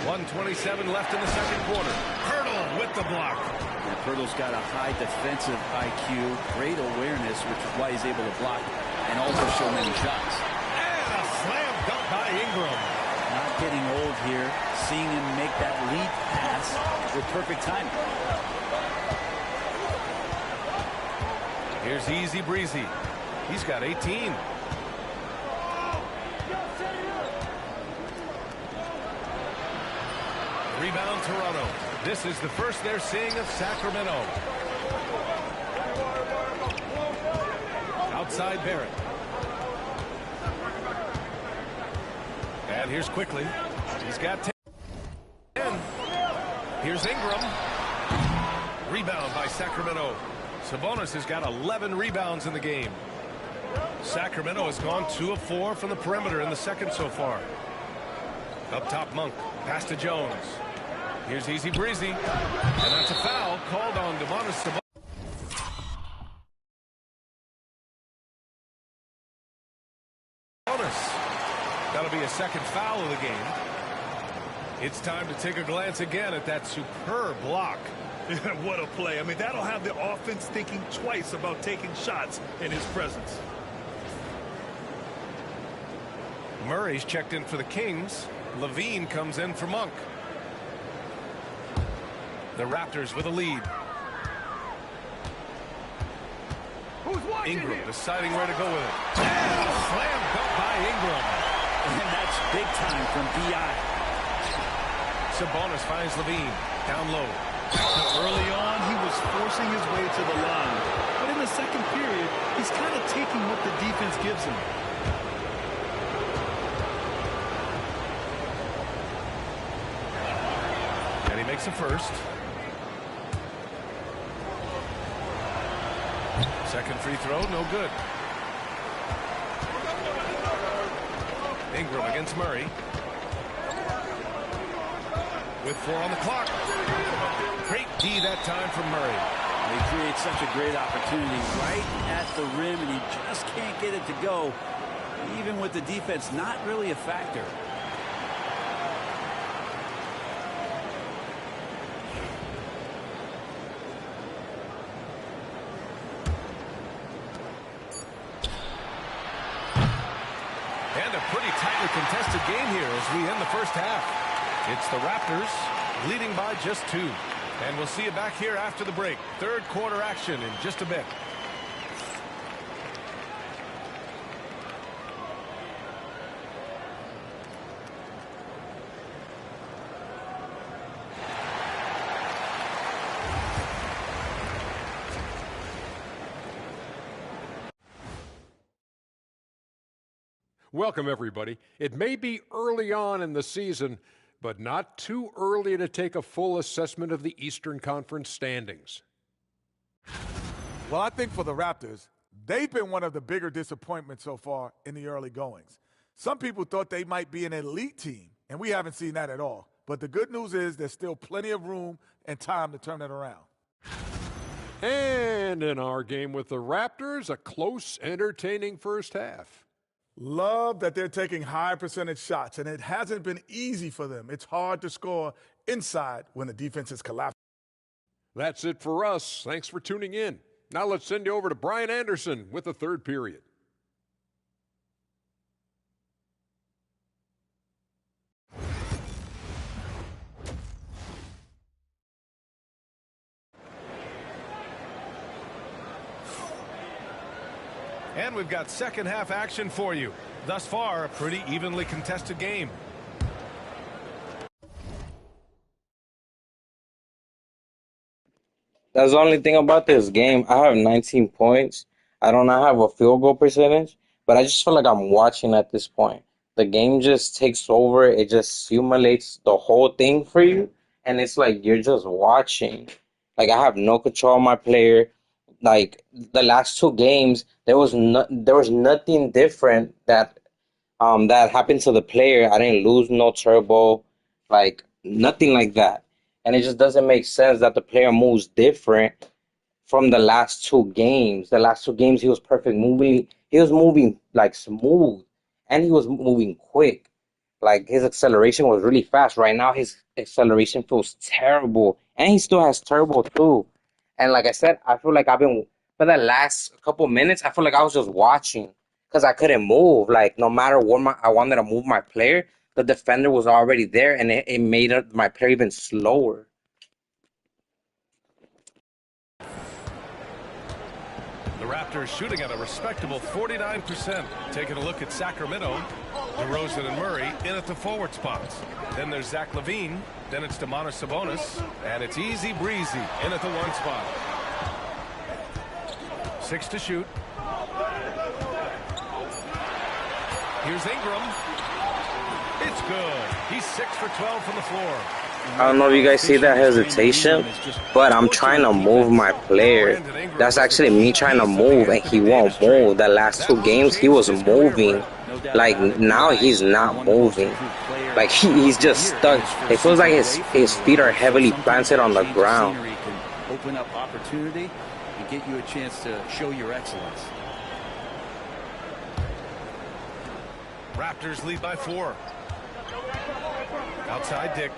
1:27 left in the second quarter. Hurdle with the block. And Pirtle's got a high defensive IQ, great awareness, which is why he's able to block and also show many shots. And a slam dunk by Ingram. Not getting old here, seeing him make that lead pass with perfect timing. Here's Easy Breezy. He's got 18. Rebound Toronto. This is the first they're seeing of Sacramento. Outside Barrett. And here's Quickly. He's got 10. Here's Ingram. Rebound by Sacramento. Sabonis has got 11 rebounds in the game. Sacramento has gone 2 of 4 from the perimeter in the second so far. Up top, Monk. Pass to Jones. Here's Easy Breezy. And that's a foul called on Domantas Sabonis. That'll be a second foul of the game. It's time to take a glance again at that superb block. What a play. I mean, that'll have the offense thinking twice about taking shots in his presence. Murray's checked in for the Kings. Levine comes in for Monk. The Raptors with a lead. Ingram deciding where to go with it. And a slam dunk by Ingram. And that's big time from B.I. Sabonis finds Levine. Down low. Early on, he was forcing his way to the line. But in the second period, he's kind of taking what the defense gives him. And he makes a first. Second free throw, no good. Ingram against Murray. With 4 on the clock. Great D that time from Murray. He creates such a great opportunity right at the rim, and he just can't get it to go, even with the defense not really a factor. And a pretty tightly contested game here as we end the first half. It's the Raptors leading by just 2. And we'll see you back here after the break. Third quarter action in just a bit. Welcome, everybody. It may be early on in the season, but not too early to take a full assessment of the Eastern Conference standings. Well, I think for the Raptors, they've been one of the bigger disappointments so far in the early goings. Some people thought they might be an elite team, and we haven't seen that at all. But the good news is there's still plenty of room and time to turn it around. And in our game with the Raptors, a close, entertaining first half. Love that they're taking high percentage shots, and it hasn't been easy for them. It's hard to score inside when the defense is collapsing. That's it for us. Thanks for tuning in. Now let's send you over to Brian Anderson with the third period. And we've got second half action for you. Thus far, a pretty evenly contested game. That's the only thing about this game. I have 19 points. I don't have a field goal percentage, but I just feel like I'm watching at this point. The game just takes over. It just simulates the whole thing for you, and it's like you're just watching. Like, I have no control of my player. Like, the last 2 games, there was nothing different that happened to the player. I didn't lose no turbo, like nothing like that. And it just doesn't make sense that the player moves different from the last 2 games. The last 2 games, he was perfect moving. He was moving like smooth, and he was moving quick. Like, his acceleration was really fast. Right now, his acceleration feels terrible, and he still has turbo too. And like I said, I feel like for the last couple minutes, I feel like I was just watching because I couldn't move. Like, no matter what I wanted to move my player, the defender was already there, and it made my player even slower. The Raptors shooting at a respectable 49%. Taking a look at Sacramento. DeRozan and Murray in at the forward spots. Then there's Zach LaVine. Then it's Domantas Sabonis. And it's easy breezy in at the 1 spot. 6 to shoot. Here's Ingram. It's good. He's 6 for 12 from the floor. I don't know if you guys see that hesitation, but I'm trying to move my player. That's actually me trying to move, and he won't move. The last 2 games, he was moving. Like, now he's not moving. Like, he's just stuck. It feels like his feet are heavily planted on the ground. Open up opportunity and get you a chance to show your excellence. Raptors lead by 4. Outside Dick.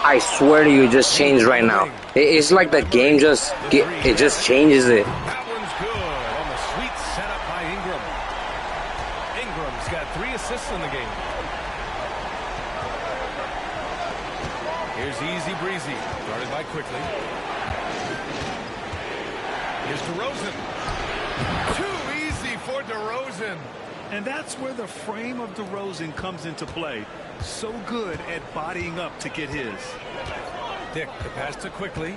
I swear to you, it just changed right now. It's like the game it just changes it. That one's good on the sweet setup by Ingram. Ingram's got 3 assists in the game. Here's easy breezy, guarded by Quickly. Here's DeRozan. Too easy for DeRozan. And that's where the frame of DeRozan comes into play. So good at bodying up to get his. Dick, the pass to Quickly.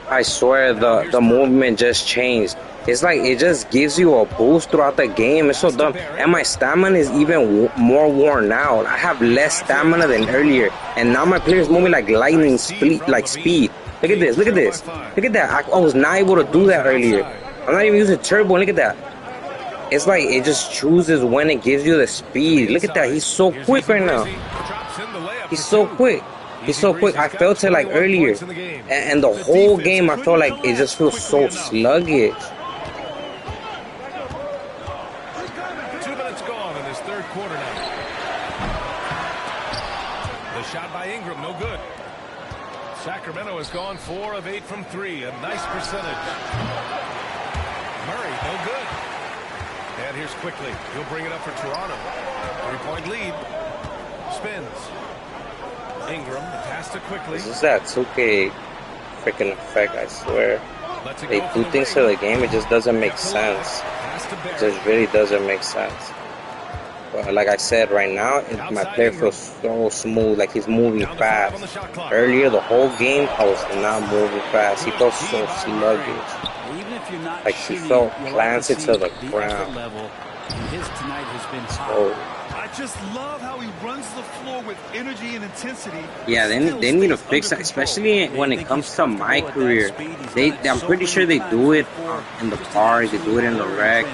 I swear the movement just changed. It's like it just gives you a boost throughout the game. It's so dumb. And my stamina is even more worn out. I have less stamina than earlier. And now my player's moving like lightning speed. Look at this. Look at this. Look at that. I was not able to do that earlier. I'm not even using turbo. Look at that. It's like it just chooses when it gives you the speed. Look at that. He's so quick right now. He's so quick. He's so quick. I felt it like earlier. And the whole game, I felt like it just feels so sluggish. 2 minutes gone in this third quarter now. The shot by Ingram, no good. Sacramento has gone 4 of 8 from 3. A nice percentage. Murray, no good. And here's Quickly. He'll bring it up for Toronto. 3-point lead. Spins. Ingram, the pass to Quickly. This is that 2K freaking effect, I swear. They do things to the game, it just doesn't make sense. It just really doesn't make sense. But like I said, right now, my player feels so smooth, like he's moving fast. Earlier, the whole game, I was not moving fast. He felt so sluggish. Like he felt planted to the ground. His tonight has been so, I just love how he runs the floor with energy and intensity. Yeah, they need to fix that, especially when it comes to my career. I'm pretty sure they do it in the park, they do it in the rec,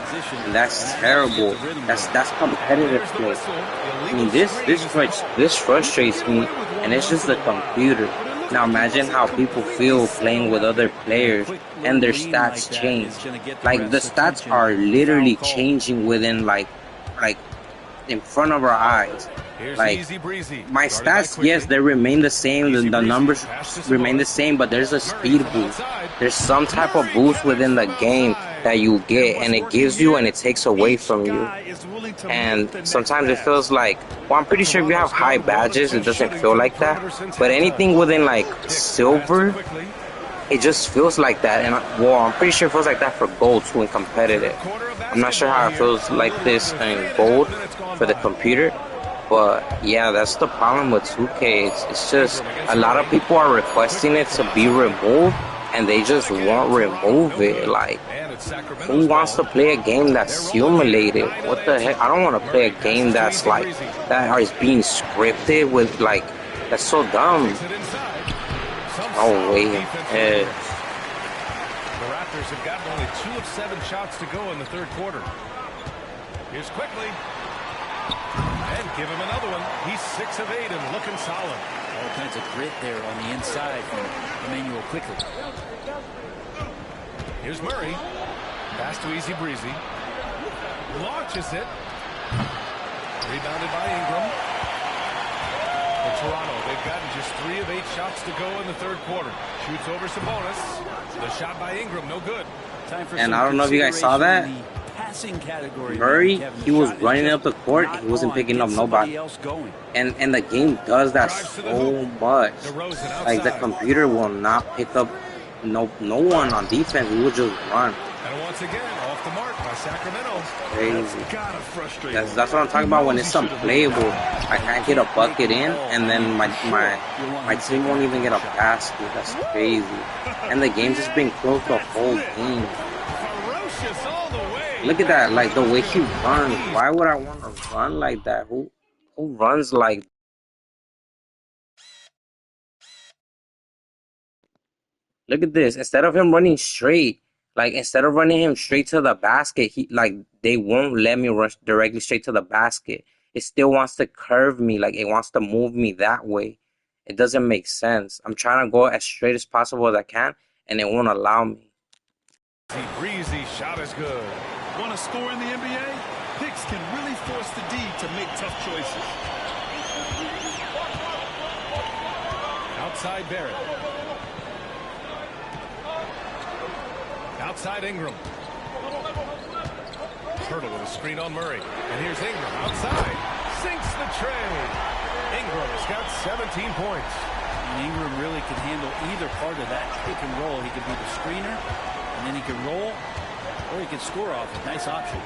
and that's terrible. That's competitive play. I mean, this frustrates me, and it's just the computer. Now imagine how people feel playing with other players and their stats change. Like the stats are literally changing within like in front of our eyes. Like my stats, yes, they remain the same. The numbers remain the same, but there's a speed boost. There's some type of boost within the game that you get, and it gives you and it takes away from you. And sometimes it feels like, well, I'm pretty sure if you have high badges, it doesn't feel like that. But anything within like silver, it just feels like that. And well, I'm pretty sure it feels like that for gold too in competitive. I'm not sure how it feels like this in gold for the computer. But yeah, that's the problem with 2K. It's just a lot of people are requesting it to be removed, and they just won't remove it. Like, who wants to play a game that's simulated? What the heck? I don't want to play a game that's like that is being scripted with like that's so dumb. Oh wait, The Raptors have gotten only 2 of 7 shots to go in the third quarter. Here's Quickly. And give him another one. He's 6 of 8 and looking solid. All kinds of grit there on the inside from Emmanuel Quickly. Here's Murray. Pass to Easy Breezy. Launches it. Rebounded by Ingram. For Toronto, they've gotten just 3 of 8 shots to go in the third quarter. Shoots over Sabonis. The shot by Ingram, no good. And I don't know if you guys saw that. Murray, he was running up the court, he wasn't picking up nobody. And the game does that so much. Like the computer will not pick up no one on defense, he will just run. And once again, off the mark by Sacramento. Crazy. That's what I'm talking about when it's unplayable. I can't get a bucket in, and then my team won't even get a basket. That's crazy. And the game's just been close the whole game. Look at that, like the way he runs. Why would I want to run like that? Who runs like that? Look at this. Instead of him running straight, like instead of running him straight to the basket, they won't let me rush directly straight to the basket. It still wants to curve me, like it wants to move me that way. It doesn't make sense. I'm trying to go as straight as possible as I can, and it won't allow me. Breezy shot is good. Want to score in the NBA? Picks can really force the D to make tough choices. Outside Barrett. Outside Ingram. Turtle with a screen on Murray. And here's Ingram outside. Sinks the tray. Ingram has got 17 points. And Ingram really can handle either part of that pick and roll. He could be the screener, and then he can roll, or he can score off it. Nice option.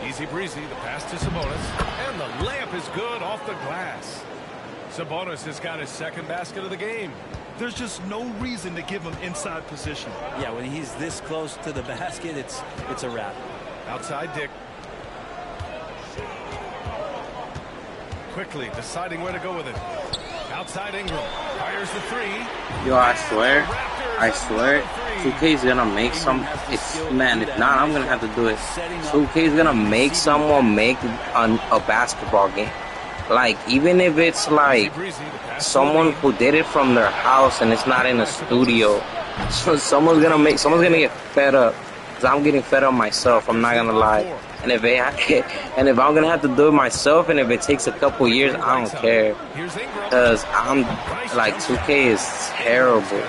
Easy breezy, the pass to Sabonis. And the layup is good off the glass. Sabonis has got his second basket of the game. There's just no reason to give him inside position. Yeah, when he's this close to the basket, it's a wrap. Outside Dick. Quickly deciding where to go with it. Outside Ingram. Fires the three. Yo, I swear, 2K is gonna make man, if not, I'm gonna have to do it. 2K is gonna make someone make a basketball game. Like, even if it's like someone who did it from their house and it's not in a studio, so someone's gonna get fed up. Cause I'm getting fed up myself. I'm not gonna lie. And if I'm gonna have to do it myself, and if it takes a couple years, I don't care. Cause I'm like 2K is terrible.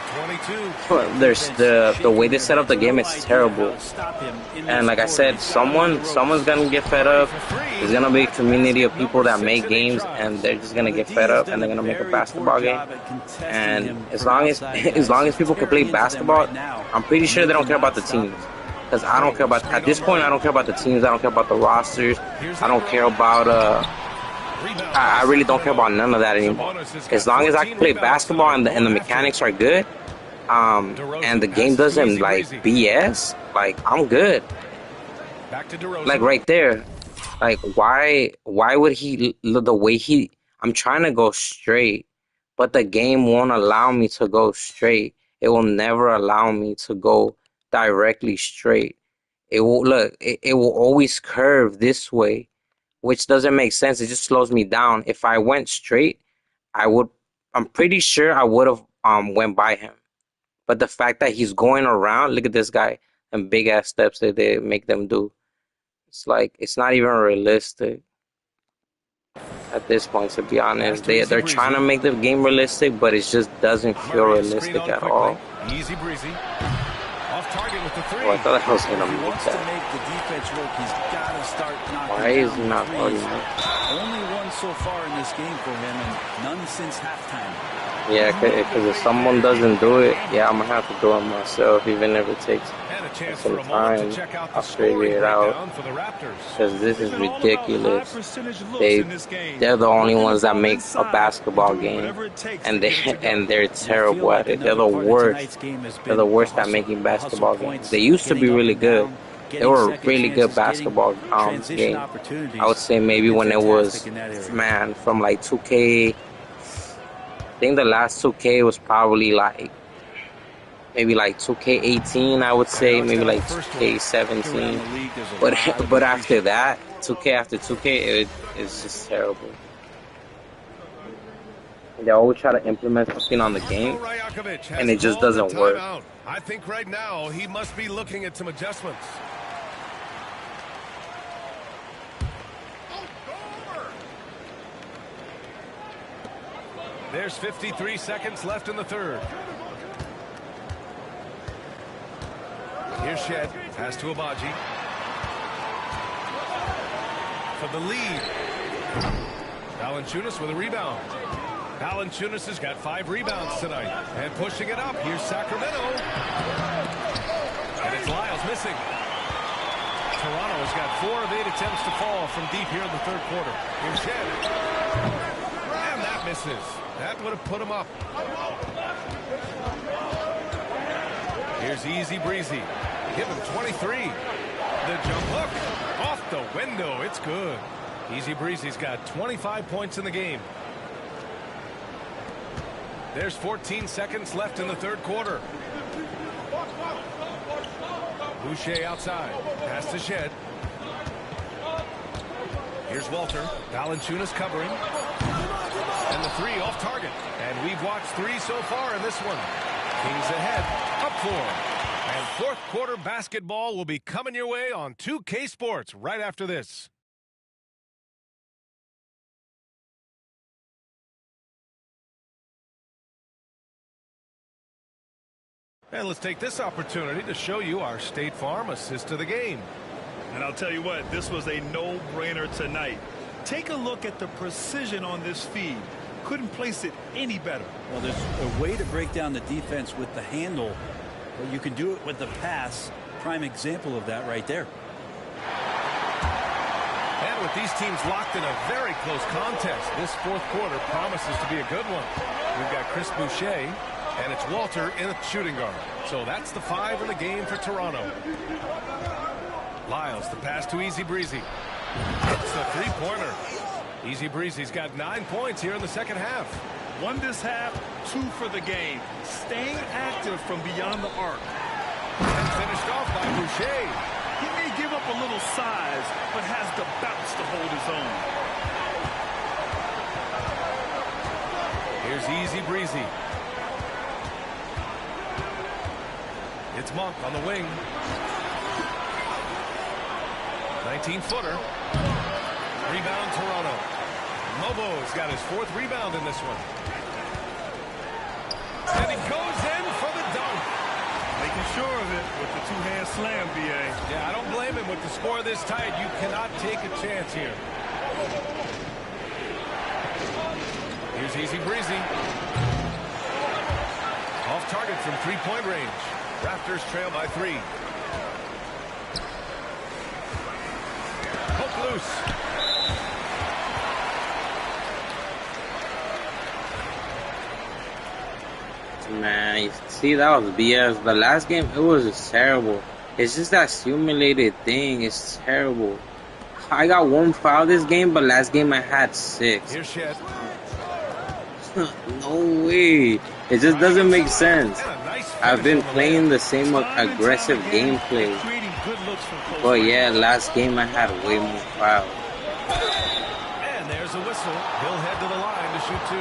There's the way they set up the game is terrible. And like I said, someone's gonna get fed up. There's gonna be a community of people that make games, and they're just gonna get fed up, and they're gonna make a basketball game. And as long as people can play basketball, I'm pretty sure they don't care about the teams. Because I don't care about, at this point, I don't care about the teams. I don't care about the rosters. I don't care about, I really don't care about none of that anymore. As long as I can play basketball and the mechanics are good, and the game doesn't, like, BS, like, I'm good. Like, right there. Like, why would he, the way I'm trying to go straight, but the game won't allow me to go straight. It will never allow me to go directly straight. It will always curve this way, which doesn't make sense. It just slows me down. If I went straight, I'm pretty sure I would have went by him. But the fact that he's going around, look at this guy and big ass steps that they make them do. It's like, it's not even realistic at this point, to be honest. They're trying to make the game realistic, but it just doesn't feel realistic at all. Easy breezy. Off target with the three. Oh, I thought I was gonna make To make the defense work, he's got to start knocking Why is he down not threes. starting? Only one so far in this game for him, and none since halftime. Yeah, because if someone doesn't do it, yeah, I'm gonna have to do it myself, even if it takes some time. I'll figure it out. Because this is ridiculous. They're the only ones that make a basketball game, and they're terrible at it. They're the worst. They're the worst at making basketball games. They used to be really good. They were a really good basketball game. I would say maybe when it was, man, from like 2K. I think the last 2K was probably like, maybe like 2K18, I would say, maybe like 2K17. But after that, 2K after 2K, it's just terrible. They always try to implement something on the game, and it just doesn't work. I think right now he must be looking at some adjustments. There's 53 seconds left in the third. Here's Shed. Pass to Abaji. For the lead. Valanciunas with a rebound. Valanciunas has got 5 rebounds tonight. And pushing it up. Here's Sacramento. And it's Lyles missing. Toronto has got 4 of 8 attempts to fall from deep here in the third quarter. Here's Shed. And that misses. That would have put him up. Here's Easy Breezy. Give him 23. The jump hook off the window. It's good. Easy Breezy's got 25 points in the game. There's 14 seconds left in the third quarter. Boucher outside. Pass to Shed. Here's Walter. Valanciunas covering. And the 3 off target. And we've watched 3 so far in this one. Kings ahead. Up 4. And fourth quarter basketball will be coming your way on 2K Sports right after this. And let's take this opportunity to show you our State Farm assist to the game. And I'll tell you what, this was a no-brainer tonight. Take a look at the precision on this feed. Couldn't place it any better. Well, there's a way to break down the defense with the handle, but you can do it with the pass. Prime example of that right there. And with these teams locked in a very close contest, this fourth quarter promises to be a good one. We've got Chris Boucher, and it's Walter in a shooting guard. So that's the 5 in the game for Toronto. Lyles, the pass to Easy Breezy. It's the three-pointer. Easy Breezy's got 9 points here in the second half. 1 this half, 2 for the game. Staying active from beyond the arc. And finished off by Boucher. He may give up a little size, but has the bounce to hold his own. Here's Easy Breezy. It's Monk on the wing. 19-footer. Rebound Toronto. Mobo's got his 4th rebound in this one. And he goes in for the dunk. Making sure of it with the 2-hand slam, B.A. Yeah, I don't blame him with the score this tight. You cannot take a chance here. Here's Easy Breezy. Off target from 3-point range. Raptors trail by 3. Hook loose. Man, you see, that was BS. The last game, it was just terrible. It's just that simulated thing. It's terrible. I got 1 foul this game, but last game I had 6. Here's Shed. No way. It just doesn't make sense. I've been playing the same aggressive gameplay. But yeah, last game I had way more fouls. And there's a whistle. He'll head to the line to shoot 2.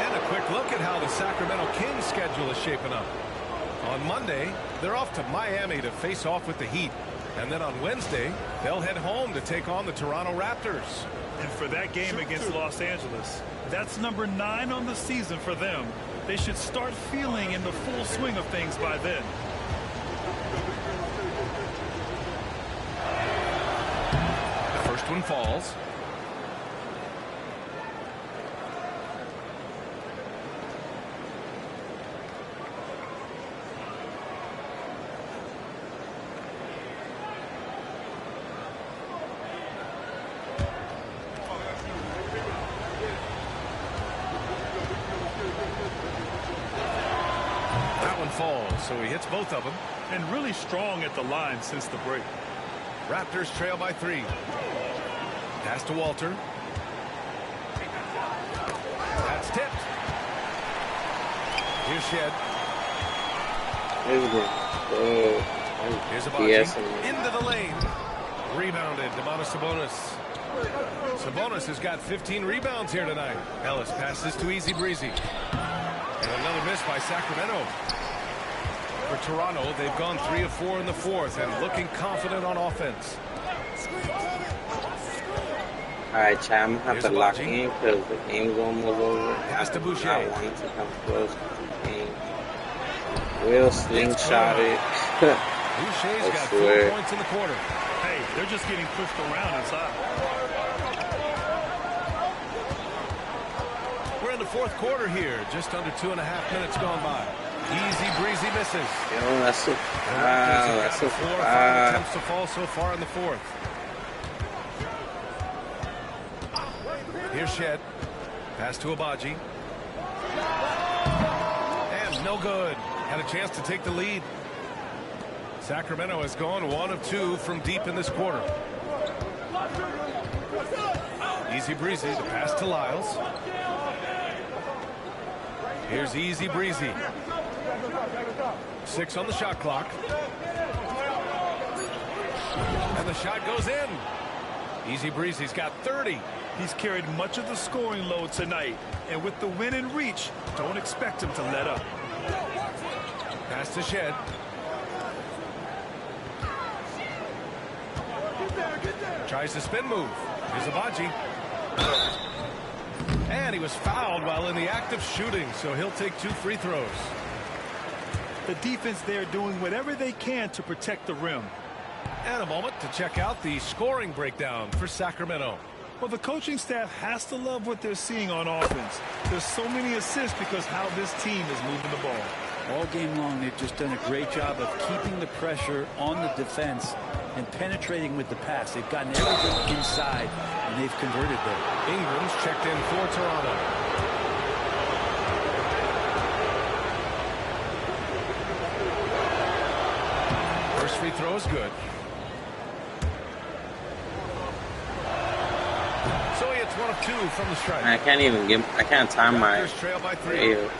And a quick look at how the Sacramento Kings schedule is shaping up. On Monday, they're off to Miami to face off with the Heat. And then on Wednesday, they'll head home to take on the Toronto Raptors. And for that game against Los Angeles, that's number 9 on the season for them. They should start feeling in the full swing of things by then. The first one falls. Falls, so he hits both of them. And really strong at the line since the break. Raptors trail by 3. Pass to Walter. That's tipped. Here's Shed. Here's Abaji. Into the lane. Rebounded. Domantas Sabonis. Sabonis has got 15 rebounds here tonight. Ellis passes to Easy Breezy. And another miss by Sacramento. For Toronto, they've gone 3 of 4 in the fourth and looking confident on offense. Alright, Chad, I'm going to have to lock in because the game's almost over. Pass to Boucher. I want to come close to the game. We'll slingshot it. Boucher's got 4 points in the quarter. Hey, they're just getting pushed around inside. We're in the fourth quarter here. Just under 2.5 minutes gone by. Easy Breezy misses. Yo, that's a foul. That's a 4 or 5 foul. attempts to fall so far in the fourth. Here's Shed. Pass to Abaji. And no good. Had a chance to take the lead. Sacramento has gone 1 of 2 from deep in this quarter. Easy Breezy. The pass to Lyles. Here's Easy Breezy. 6 on the shot clock. And the shot goes in. Easy Breezy's got 30. He's carried much of the scoring load tonight. And with the win in reach, don't expect him to let up. Pass to Shed. Tries the spin move. Here's Abaji. And he was fouled while in the act of shooting, so he'll take 2 free throws. The defense there doing whatever they can to protect the rim. And a moment to check out the scoring breakdown for Sacramento. Well, the coaching staff has to love what they're seeing on offense. There's so many assists because how this team is moving the ball. All game long, they've just done a great job of keeping the pressure on the defense and penetrating with the pass. They've gotten everything inside, and they've converted there. Ingram's checked in for Toronto. First free throw is good. So he hits 1 of 2 from the strike. I can't time my layup.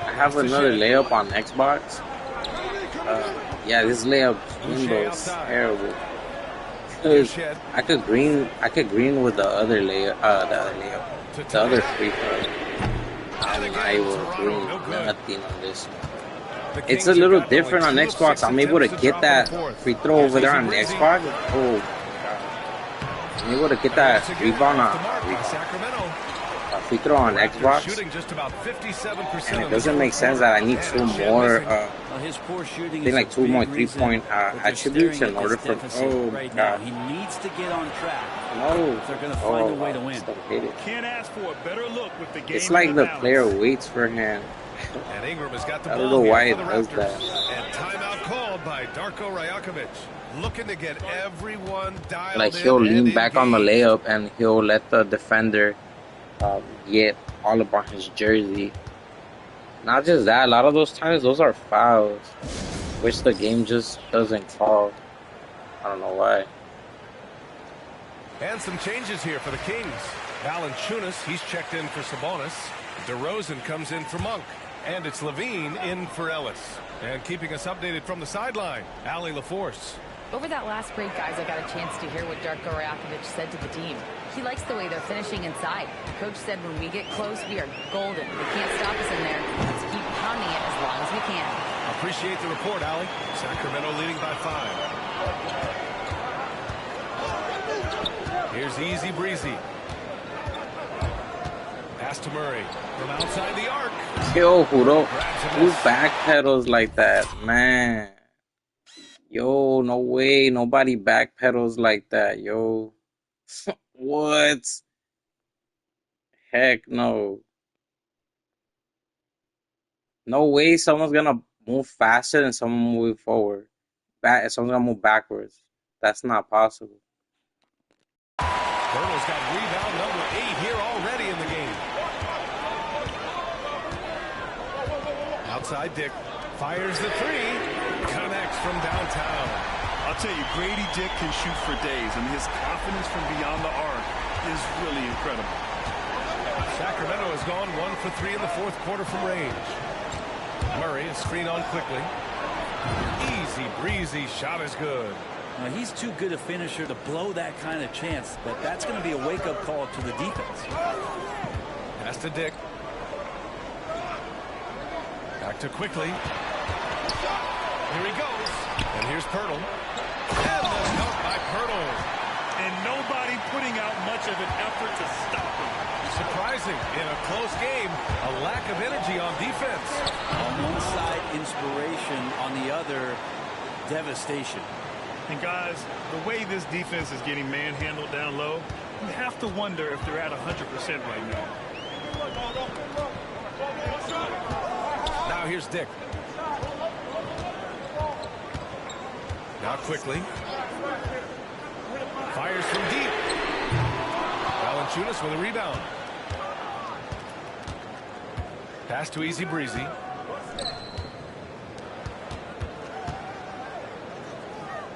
I have another layup on Xbox. Yeah, this layup window is terrible. I could green with the other layup, the other free throw. I'm not able to green nothing on this one. It's a little different on Xbox. I'm able to get that free throw over there on the Xbox. Oh, God. I'm able to get that rebound free throw on Xbox, and it doesn't make sense that I need 2 more. Like 2 more 3-point attributes in order for. Oh God! He needs to get on track. No, they're going to find a way to win. Can't ask for a better look with the game. It's like the player waits for him. And Ingram has got the I don't know why it does that. And timeout called by Darko Rajakovic, looking to get everyone dialed Like he'll in lean back on the layup and he'll let the defender get all up on his jersey. Not just that, a lot of those times those are fouls, which the game just doesn't call. I don't know why. And some changes here for the Kings. Valanciunas, he's checked in for Sabonis. DeRozan comes in for Monk. And it's Levine in for Ellis. And keeping us updated from the sideline, Allie LaForce. Over that last break, guys, I got a chance to hear what Darko Rajakovic said to the team. He likes the way they're finishing inside. The coach said when we get close, we are golden. They can't stop us in there. Let's keep pounding it as long as we can. Appreciate the report, Allie. Sacramento leading by 5. Here's Easy Breezy. Pass to Murray from outside the arc. Yo, who backpedals like that, man? Yo, no way, nobody backpedals like that, yo. What? Heck no. No way someone's gonna move faster than someone moving forward. Someone's gonna move backwards. That's not possible. Burtle's got rebound number 8 here already in the game. Outside Dick fires the 3. Connects from downtown. I'll tell you, Grady Dick can shoot for days, and his confidence from beyond the arc is really incredible. Sacramento has gone 1 for 3 in the 4th quarter from range. Murray is screen on quickly. Easy breezy shot is good. Now, he's too good a finisher to blow that kind of chance, but that's going to be a wake-up call to the defense. Pass to Dick. Back to quickly. Here he goes. And here's Pirtle. And the dunk by Pirtle. And nobody putting out much of an effort to stop him. Surprising in a close game, a lack of energy on defense. On one side, inspiration. On the other, devastation. And guys, the way this defense is getting manhandled down low, you have to wonder if they're at 100% right now. Now here's Dick. Now quickly. Fires from deep. Valanciunas with a rebound. Pass to Easy Breezy.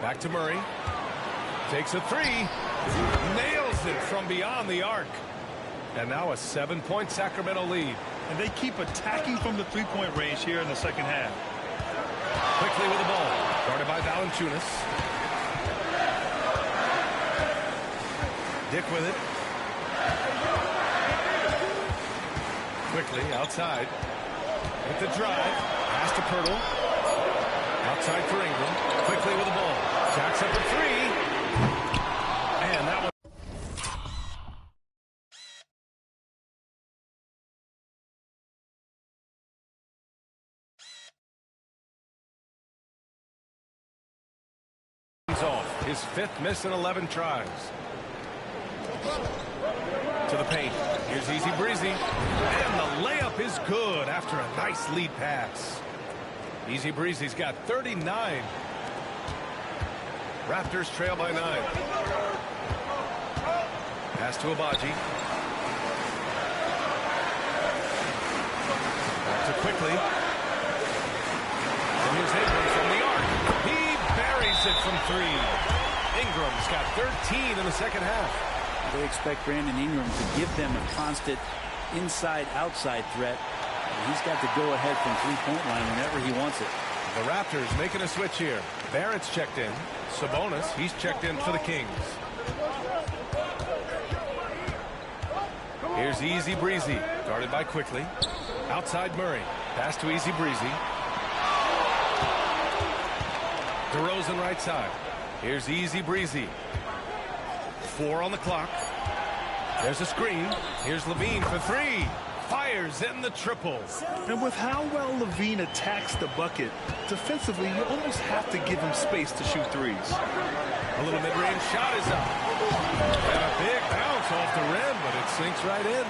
Back to Murray. Takes a 3. Nails it from beyond the arc. And now a 7-point Sacramento lead. And they keep attacking from the 3-point range here in the second half. Quickly with the ball. Guarded by Valanciunas. Dick with it. Quickly outside. With the drive. Pass to Pirtle. Outside for Ingram. Quickly with the ball. Jacks up a 3. And that one. Off his 5th miss in 11 tries. To the paint. Here's Easy Breezy. And the layup is good after a nice lead pass. Easy Breezy's got 39. Raptors trail by 9. Pass to Abaji. Back to Quickly. And here's Ingram from the arc. He buries it from 3. Ingram's got 13 in the second half. They expect Brandon Ingram to give them a constant inside-outside threat. And he's got the go-ahead from three-point line whenever he wants it. The Raptors making a switch here. Barrett's checked in. Sabonis, he's checked in for the Kings. Here's Easy Breezy. Guarded by Quickly. Outside Murray. Pass to Easy Breezy. DeRozan right side. Here's Easy Breezy. 4 on the clock. There's a screen. Here's Levine for 3. Fires in the triple. And with how well Levine attacks the bucket, defensively, you almost have to give him space to shoot threes. A little mid-range shot is up. And a big bounce off the rim, but it sinks right in.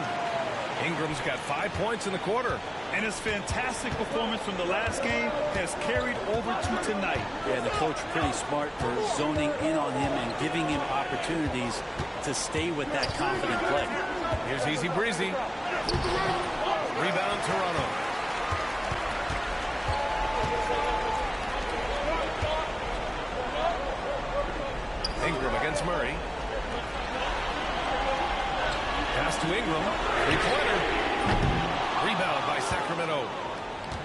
Ingram's got 5 points in the quarter. And his fantastic performance from the last game has carried over to tonight. Yeah, the coach pretty smart for zoning in on him and giving him opportunities to stay with that confident play. Here's Easy Breezy. Rebound Toronto. Ingram against Murray. Pass to Ingram. Three-pointer. Rebound by Sacramento.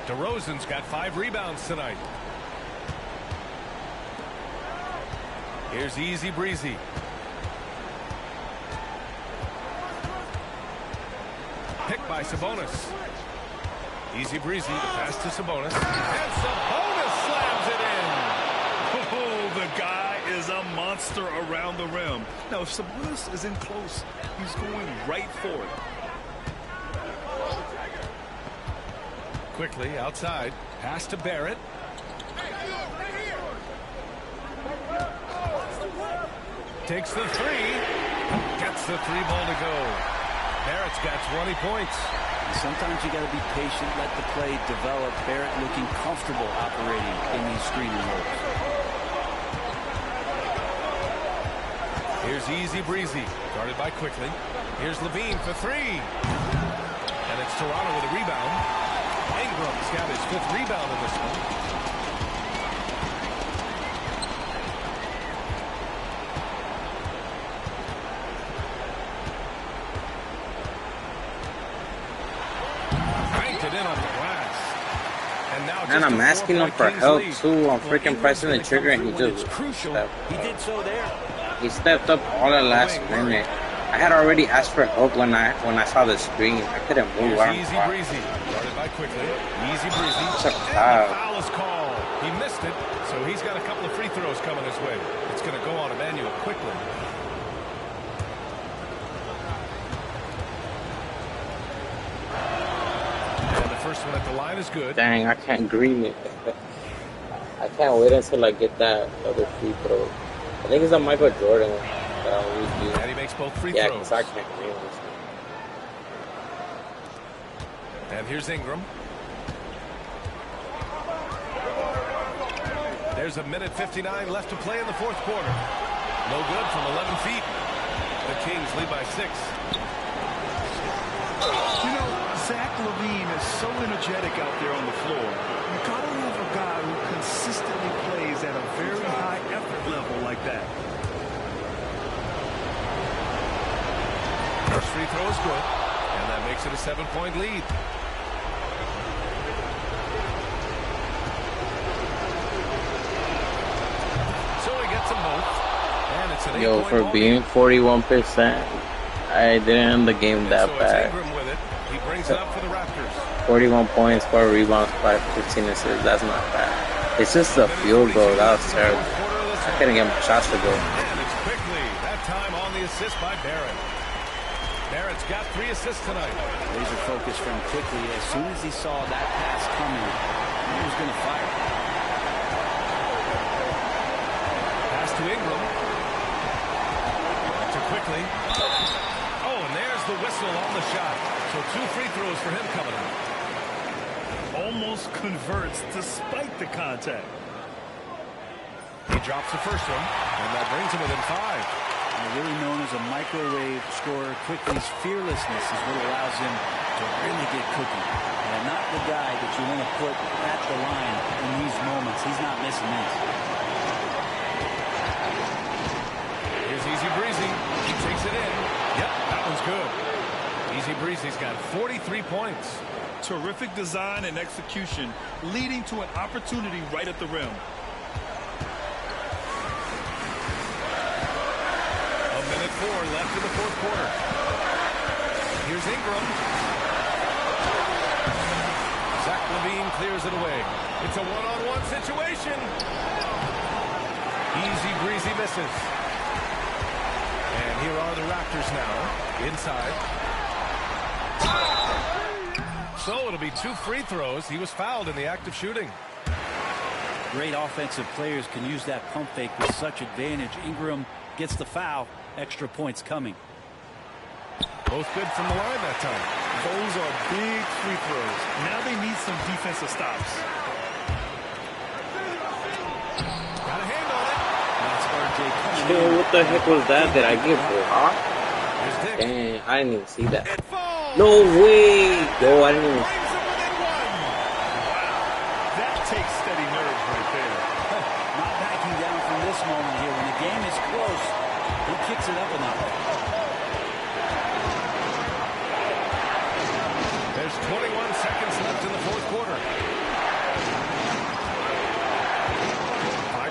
DeRozan's got 5 rebounds tonight. Here's Easy Breezy. Picked by Sabonis. Easy Breezy, the pass to Sabonis. And Sabonis slams it in. Oh, the guy is a monster around the rim. Now, if Sabonis is in close, he's going right for it. Quickly outside. Pass to Barrett. Takes the 3. Gets the 3-ball to go. Barrett's got 20 points. Sometimes you got to be patient, let the play develop. Barrett looking comfortable operating in these screening roles. Here's Easy Breezy, guarded by Quickly. Here's Levine for 3. And it's Toronto with a rebound. Ingram's got his 5th rebound in this one. And I'm asking him for help too. I'm freaking pressing the trigger and he just stepped. He did so there. He stepped up all the last minute. I had already asked for help when I saw the screen. I couldn't move. Easy Breezy, guarded by Quickly. Easy Breezy. It's a foul. Foul is called. He missed it, so he's got a couple of free throws coming his way. It's going to go on Emmanuel Quickly. First one at the line is good. Dang, I can't green it. I can't wait until I get that other free throw. I think it's a Michael Jordan one. And he makes both free yeah, throws. Yeah, because I can't green this one. And here's Ingram. There's 1:59 left to play in the 4th quarter. No good from 11 feet. The Kings lead by 6. You know, Zach LaVine is so energetic out there on the floor. You gotta have a guy who consistently plays at a very high effort level like that. First free throw is good, and that makes it a 7-point lead. So he gets them both, and it's an 8-point Yo, for being 41%, I didn't end the game that bad. He brings it up for the Raptors. 41 points, 4 rebounds, 15 assists. That's not bad. It's just the field goal. That was terrible. I couldn't get my shots to go. And it's Quickly. That time on the assist by Barrett. Barrett's got 3 assists tonight. Laser focus from Quickly. As soon as he saw that pass coming, he was going to fire. Pass to Ingram. To Quickly. Oh, and there's the whistle on the shot. So 2 free throws for him coming up. Almost converts despite the contact. He drops the first one, and that brings him within 5. Really known as a microwave scorer, quickly's fearlessness is what allows him to really get cooking. And not the guy that you want to put at the line in these moments. He's not missing this. Here's Easy Breezy. He takes it in. Yep, that one's good. Easy Breezy's got 43 points. Terrific design and execution, leading to an opportunity right at the rim. Minute 4 left in the fourth quarter. Here's Ingram. Zach LaVine clears it away. It's a one-on-one situation. Easy Breezy misses. And here are the Raptors now, inside. So it'll be 2 free throws. He was fouled in the act of shooting. Great offensive players can use that pump fake with such advantage. Ingram gets the foul. Extra points coming. Both good from the line that time. Those are big free throws. Now they need some defensive stops. Got a hand on it. That's RJ coming Dude, in. what the heck was that that I get blocked? Dang, I didn't even see that. No way! Yo, I didn't even see That takes steady nerves right there. Not backing down from this moment here. When the game is close, he kicks it up a notch. There's 21 seconds left in the fourth quarter. 5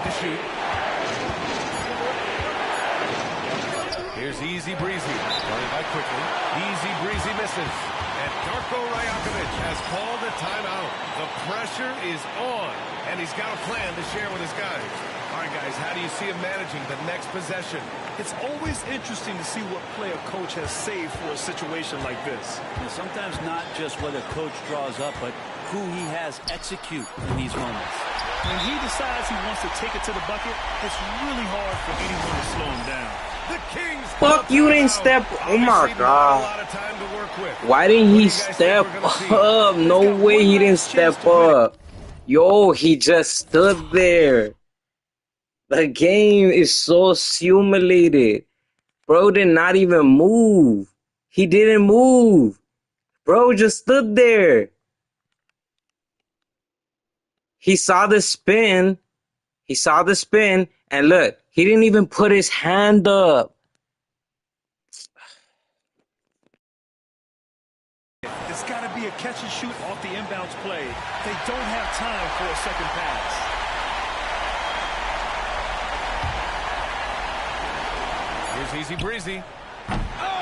to shoot. Here's Easy Breezy. Started by quickly. Easy Breezy misses. And Darko Rajakovic has called a timeout. The pressure is on. And he's got a plan to share with his guys. All right, guys, how do you see him managing the next possession? It's always interesting to see what play a coach has saved for a situation like this. And sometimes not just what a coach draws up, but who he has execute in these moments. When he decides he wants to take it to the bucket, it's really hard for anyone to slow him down. The Kings. Fuck, you didn't step. Oh my god. Why didn't he step up? No way he didn't step up. Yo, he just stood there. The game is so simulated. Bro did not even move. He didn't move. Bro just stood there. He saw the spin. He saw the spin. And look, he didn't even put his hand up. It's got to be a catch and shoot off the inbounds play. They don't have time for a second pass. Here's Easy Breezy. Oh,